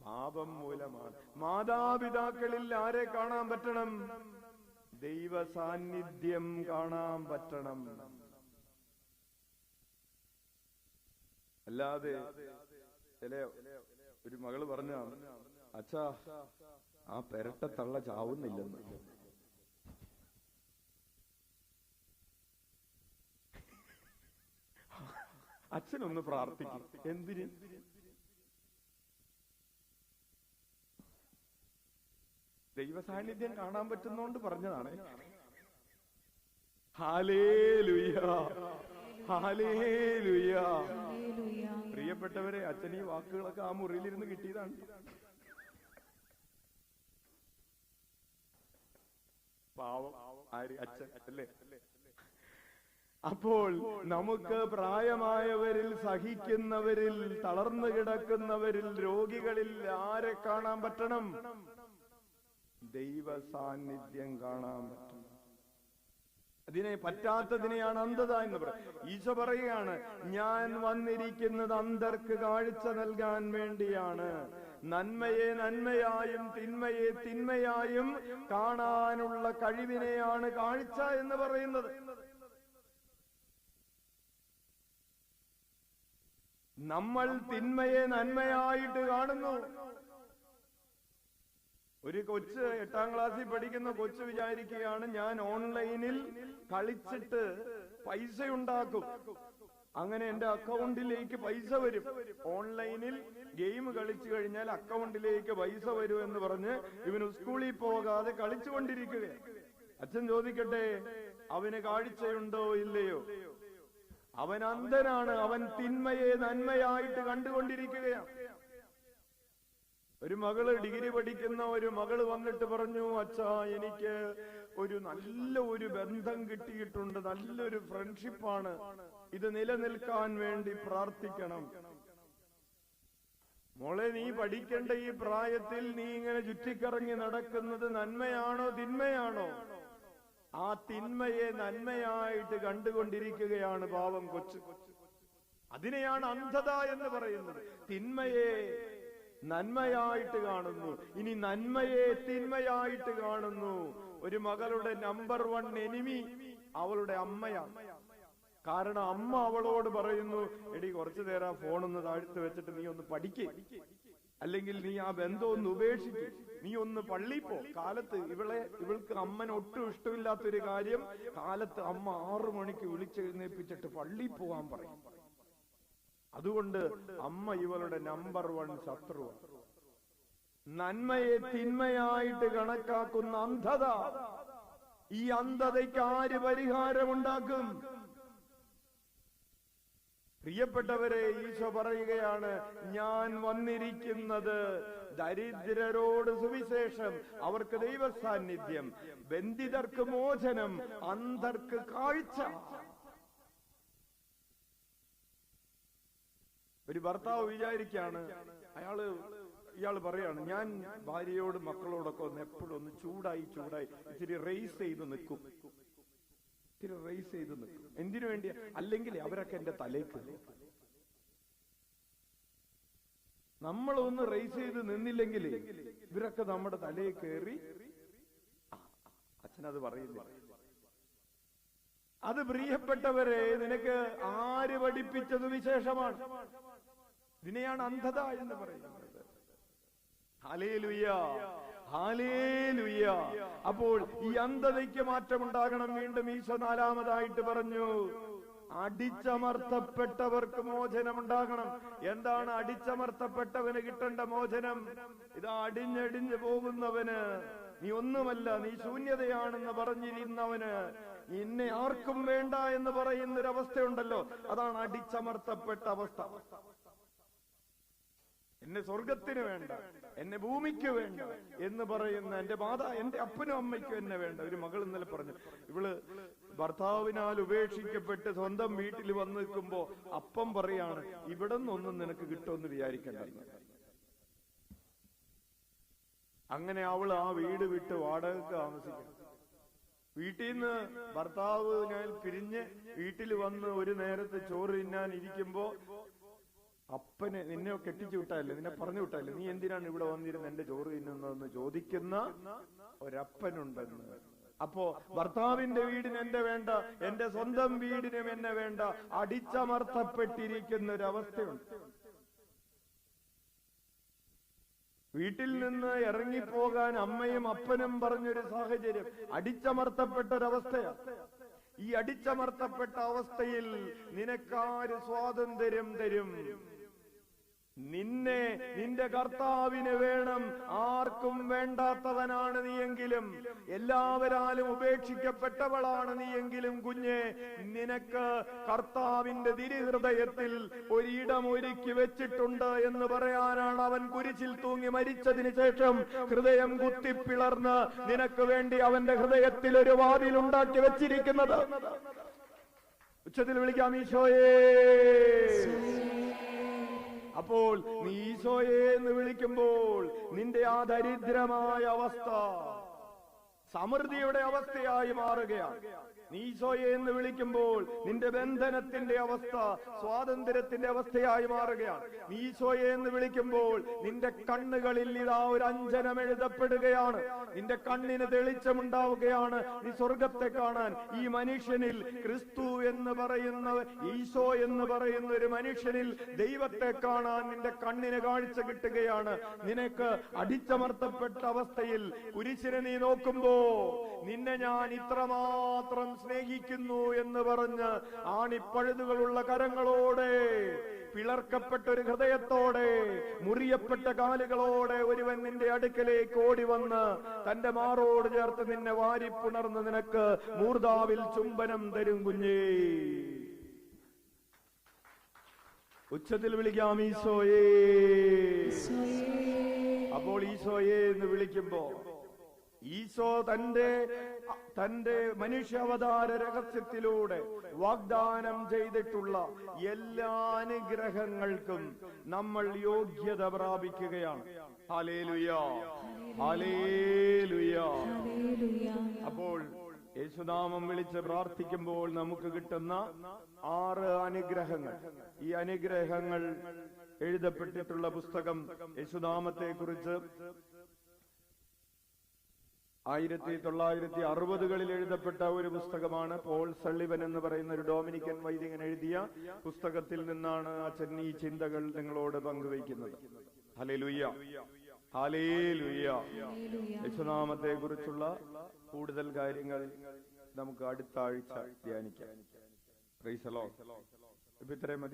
പാപം മൂലമാണ്. മാതാപിതാക്കളിൽ ആരെ കാണാൻ പറ്റണം? ദൈവ സാന്നിധ്യം കാണാൻ പറ്റണം. അല്ലാതെ ഒരു മകള് പറഞ്ഞ, അച്ഛാ ആ പെരട്ട തള്ള ചാവുന്നില്ലെന്ന്. അച്ഛനൊന്ന് പ്രാർത്ഥിക്കും. എന്തിന്? ദൈവ സാന്നിധ്യം കാണാൻ പറ്റുന്നോണ്ട് പറഞ്ഞതാണ്. ഹല്ലേലൂയ, ഹല്ലേലൂയ. പ്രിയപ്പെട്ടവരെ, അച്ഛൻ ഈ വാക്കുകളൊക്കെ ആ മുറിയിലിരുന്ന് കിട്ടിയതാണ്. പാവം ആര്? അച്ഛൻ അല്ലേ? അപ്പോൾ നമുക്ക് പ്രായമായവരിൽ, സഹിക്കുന്നവരിൽ, തളർന്നു കിടക്കുന്നവരിൽ, രോഗികളിൽ ആരെ കാണാൻ പറ്റണം? ദൈവ സാന്നിധ്യം കാണാൻ പറ്റണം. അതിനെ പറ്റാത്തതിനെയാണ് അന്ധത എന്ന് പറയുന്നത്. ഈശോ പറയുകയാണ്, ഞാൻ വന്നിരിക്കുന്നത് അന്ധർക്ക് കാഴ്ച നൽകാൻ വേണ്ടിയാണ്. നന്മയെ നന്മയായും തിന്മയെ തിന്മയായും കാണാനുള്ള കഴിവിനെയാണ് കാഴ്ച എന്ന് പറയുന്നത്. നമ്മൾ തിന്മയെ നന്മയായിട്ട് കാണുന്നു. ഒരു കൊച്ച്, 8ാം ക്ലാസ്സിൽ പഠിക്കുന്ന കൊച്ച് വിചാരിക്കുകയാണ്, ഞാൻ ഓൺലൈനിൽ കളിച്ചിട്ട് പൈസ ഉണ്ടാക്കും, അങ്ങനെ എന്റെ അക്കൗണ്ടിലേക്ക് പൈസ വരും. ഓൺലൈനിൽ ഗെയിം കളിച്ചു കഴിഞ്ഞാൽ അക്കൗണ്ടിലേക്ക് പൈസ വരും എന്ന് പറഞ്ഞ് ഇവന് സ്കൂളിൽ പോകാതെ കളിച്ചുകൊണ്ടിരിക്കുക. അച്ഛൻ ചോദിക്കട്ടെ, അവന് കാഴ്ചയുണ്ടോ ഇല്ലയോ? അവൻ അന്ധനാണ്. അവൻ തിന്മയെ നന്മയായിട്ട് കണ്ടുകൊണ്ടിരിക്കുകയാണ്. ഒരു മകള്, ഡിഗ്രി പഠിക്കുന്ന ഒരു മകള് വന്നിട്ട് പറഞ്ഞു, അച്ഛാ എനിക്ക് നല്ല ഒരു ബന്ധം കിട്ടിയിട്ടുണ്ട്, നല്ലൊരു ഫ്രണ്ട്ഷിപ്പാണ്, ഇത് നിലനിൽക്കാൻ വേണ്ടി പ്രാർത്ഥിക്കണം. മോളെ, നീ പഠിക്കേണ്ട ഈ പ്രായത്തിൽ നീ ഇങ്ങനെ ചുറ്റിക്കറങ്ങി നടക്കുന്നത് നന്മയാണോ തിന്മയാണോ? ആ തിന്മയെ നന്മയായിട്ട് കണ്ടുകൊണ്ടിരിക്കുകയാണ് പാവം കൊച്ചു. അതിനെയാണ് അന്ധത എന്ന് പറയുന്നത്. തിന്മയെ നന്മയായിട്ട് കാണുന്നു, ഇനി നന്മയെ തിന്മയായിട്ട് കാണുന്നു. ഒരു മകളുടെ നമ്പർ 1 എനിമി അവളുടെ അമ്മയാണ്. കാരണം അമ്മ അവളോട് പറയുന്നു, എടി കുറച്ചു നേരം ആ ഫോണൊന്ന് താഴ്ത്തി വെച്ചിട്ട് നീ ഒന്ന് പഠിക്കേ, അല്ലെങ്കിൽ നീ ആ ബന്ധം ഒന്ന് ഉപേക്ഷിക്കും, നീ ഒന്ന് പള്ളി പോ. കാലത്ത് ഇവൾക്ക് അമ്മന് ഒട്ടും ഇഷ്ടമില്ലാത്തൊരു കാര്യം, കാലത്ത് അമ്മ 6 മണിക്ക് വിളിച്ചെഴുന്നേൽപ്പിച്ചിട്ട് പള്ളി പോകാൻ പറയും. അതുകൊണ്ട് അമ്മ ഇവളുടെ നമ്പർ 1 ശത്രുവാണ്. നന്മയെ തിന്മയായിട്ട് കണക്കാക്കുന്ന അന്ധത, ഈ അന്ധതയ്ക്ക് ആര് പരിഹാരമുണ്ടാക്കും? പ്രിയപ്പെട്ടവരെ, ഈശോ പറയുകയാണ്, ഞാൻ വന്നിരിക്കുന്നത് ദരിദ്രരോട് സുവിശേഷം, അവർക്ക് ദൈവസാന്നിധ്യം, ബന്ധിതർക്ക് മോചനം, അന്ധർക്ക് കാഴ്ച. ഒരു ഭർത്താവ് വിചാരിക്കാണ്, ഇയാള് പറയാണ്, ഞാൻ ഭാര്യയോട് മക്കളോടൊക്കെ ഒന്ന് എപ്പോഴും ഒന്ന് ചൂടായി ഇത്തിരി റേസ് ചെയ്ത് നിൽക്കും. എന്തിനു വേണ്ടിയ? അല്ലെങ്കിൽ അവരൊക്കെ എന്റെ തലേക്ക്. നമ്മളൊന്ന് റേസ് ചെയ്ത് നിന്നില്ലെങ്കിൽ ഇവരൊക്കെ നമ്മുടെ തലയിൽ കയറി. അച്ഛനത് പറയുന്നു. അത് പ്രിയപ്പെട്ടവരെ, നിനക്ക് ആര് പഠിപ്പിച്ചത് വിശേഷമാണ്. ഇതിനെയാണ് അന്ധത എന്ന് പറയുന്നത്. Hallelujah, hallelujah. അപ്പോൾ ഈ അന്ധതയ്ക്ക് മാറ്റമുണ്ടാകണം. വീണ്ടും ഈശോ 4-മതായിട്ട് പറഞ്ഞു, അടിച്ചമർത്തപ്പെട്ടവർക്ക് മോചനമുണ്ടാകണം. എന്താണ് അടിച്ചമർത്തപ്പെട്ടവന് കിട്ടേണ്ട മോചനം? ഇതാ അടിഞ്ഞടിഞ്ഞു പോകുന്നവന്, നീ ഒന്നുമല്ല, നീ ശൂന്യതയാണെന്ന് പറഞ്ഞിരുന്നവന്, എന്നെ ആർക്കും വേണ്ട എന്ന് പറയുന്നൊരവസ്ഥയുണ്ടല്ലോ, അതാണ് അടിച്ചമർത്തപ്പെട്ട അവസ്ഥ. എന്നെ സ്വർഗത്തിന് വേണ്ട, എന്നെ ഭൂമിക്ക് വേണ്ട എന്ന് പറയുന്ന, എന്റെ അപ്പനും അമ്മയ്ക്കും എന്നെ വേണ്ട. ഒരു മകൾ ഇന്നലെ പറഞ്ഞു, ഇവള് ഭർത്താവിനാൽ ഉപേക്ഷിക്കപ്പെട്ട് സ്വന്തം വീട്ടിൽ വന്ന് നിൽക്കുമ്പോ അപ്പം പറയാണ്, ഇവിടെ നിന്നൊന്നും നിനക്ക് കിട്ടുമെന്ന് വിചാരിക്കണ്ടെന്ന്. അങ്ങനെ അവള് ആ വീട് വിട്ട് വാടകയ്ക്ക് താമസിക്കണം. വീട്ടിൽ നിന്ന് ഭർത്താവ് ഞാൻ പിരിഞ്ഞ് വീട്ടിൽ വന്ന് ഒരു നേരത്തെ ചോറ് തിന്നാൻ ഇരിക്കുമ്പോ അപ്പനെ, നിന്നെ കെട്ടിച്ചു വിട്ടാലേ, നിന്നെ പറഞ്ഞു വിട്ടാലേ, നീ എന്തിനാണ് ഇവിടെ വന്നിരുന്ന് എന്റെ ചോറ് തിന്നുന്നതെന്ന് ചോദിക്കുന്ന ഒരപ്പനുണ്ടെന്ന്. അപ്പോ ഭർത്താവിന്റെ വീടിന് എന്നെ വേണ്ട, എന്റെ സ്വന്തം വീടിനും എന്നെ വേണ്ട, അടിച്ചമർത്തപ്പെട്ടിരിക്കുന്ന ഒരവസ്ഥയുണ്ട്. വീട്ടിൽ നിന്ന് ഇറങ്ങിപ്പോകാൻ അമ്മയും അപ്പനും പറഞ്ഞൊരു സാഹചര്യം, അടിച്ചമർത്തപ്പെട്ട ഒരവസ്ഥയാണ്. ഈ അടിച്ചമർത്തപ്പെട്ട അവസ്ഥയിൽ നിനക്കാര് സ്വാതന്ത്ര്യം തരും? നിന്റെ കർത്താവിന് വേണം. ആർക്കും വേണ്ടാത്തവനാണ് നീയെങ്കിലും, എല്ലാവരാലും ഉപേക്ഷിക്കപ്പെട്ടവളാണ് നീയെങ്കിലും കുഞ്ഞെ, നിനക്ക് കർത്താവിന്റെ തിരുഹൃദയത്തിൽ ഒരിടം ഒരുക്കി വെച്ചിട്ടുണ്ട് എന്ന് പറയാനാണ് അവൻ കുരിശിൽ തൂങ്ങി മരിച്ചതിന് ശേഷം ഹൃദയം കുത്തിപ്പിളർന്ന് നിനക്ക് വേണ്ടി അവന്റെ ഹൃദയത്തിൽ ഒരു വാതിലുണ്ടാക്കി വെച്ചിരിക്കുന്നത്. ഉച്ചത്തിൽ വിളിക്കാം, ഈശോയേ. അപ്പോൾ നീ ഈശോയെ എന്ന് വിളിക്കുമ്പോൾ നിന്റെ ആ ദരിദ്രമായ അവസ്ഥ സമൃദ്ധിയുടെ അവസ്ഥയായി മാറുകയാണ്. നീ ഈശോയെ എന്ന് വിളിക്കുമ്പോൾ നിന്റെ ബന്ധനത്തിന്റെ അവസ്ഥ സ്വാതന്ത്ര്യത്തിന്റെ അവസ്ഥയായി മാറുകയാണ്. നീ ഈശോയെ എന്ന് വിളിക്കുമ്പോൾ നിന്റെ കണ്ണുകളിൽ ഇതാ ഒരു അഞ്ജനം എഴുതപ്പെടുകയാണ്. നിന്റെ കണ്ണിന് തെളിച്ചമുണ്ടാവുകയാണ്. നീ സ്വർഗത്തെ കാണാൻ, ഈ മനുഷ്യനിൽ ക്രിസ്തു എന്ന് പറയുന്ന, ഈശോ എന്ന് പറയുന്ന ഒരു മനുഷ്യനിൽ ദൈവത്തെ കാണാൻ നിന്റെ കണ്ണിന് കാഴ്ച കിട്ടുകയാണ്. നിനക്ക് അടിച്ചമർത്തപ്പെട്ട അവസ്ഥയിൽ കുരിശിനെ നീ നോക്കുമ്പോ നിന്നെ ഞാൻ ഇത്രമാത്രം സ്നേഹിക്കുന്നു എന്ന് പറഞ്ഞ് ആണിപ്പഴുതുകളുള്ള കരങ്ങളോടെ, പിളർക്കപ്പെട്ട ഒരു ഹൃദയത്തോടെ, മുറിയപ്പെട്ട കാലുകളോടെ ഒരുവൻ നിന്റെ അടുക്കലേക്ക് ഓടി വന്ന് തന്റെ മാറോട് ചേർത്ത് നിന്നെ വാരിപ്പുണർന്ന് നിനക്ക് മൂർധാവിൽ ചുംബനം തരും കുഞ്ഞേ. ഉച്ചത്തിൽ വിളിക്കാം ഈശോയേ. ഈശോയേ. അപ്പോൾ ഈശോയെ എന്ന് വിളിക്കുമ്പോ ഈശോ തന്റെ മനുഷ്യാവതാര രഹസ്യത്തിലൂടെ വാഗ്ദാനം ചെയ്തിട്ടുള്ള എല്ലാ അനുഗ്രഹങ്ങൾക്കും നമ്മൾ യോഗ്യത പ്രാപിക്കുകയാണ്. Hallelujah, hallelujah. അപ്പോൾ യേശുനാമം വിളിച്ച് പ്രാർത്ഥിക്കുമ്പോൾ നമുക്ക് കിട്ടുന്ന 6 അനുഗ്രഹങ്ങൾ. ഈ അനുഗ്രഹങ്ങൾ എഴുതപ്പെട്ടിട്ടുള്ള പുസ്തകം യേശുനാമത്തെ കുറിച്ച് 1960കളിൽ എഴുതപ്പെട്ട ഒരു പുസ്തകമാണ്. പോൾ സള്ളിവൻ എന്ന് പറയുന്ന ഒരു ഡൊമിനിക്കൻ വൈദികൻ എഴുതിയ പുസ്തകത്തിൽ നിന്നാണ് അച്ഛൻ ഈ ചിന്തകൾ നിങ്ങളോട് പങ്കുവയ്ക്കുന്നത്. Hallelujah, hallelujah. യേശുനാമത്തെ കുറിച്ചുള്ള കൂടുതൽ കാര്യങ്ങൾ നമുക്ക് അടുത്ത ആഴ്ച ധ്യാനിക്കാം. Praise the lord. ഇത്രയും മതി.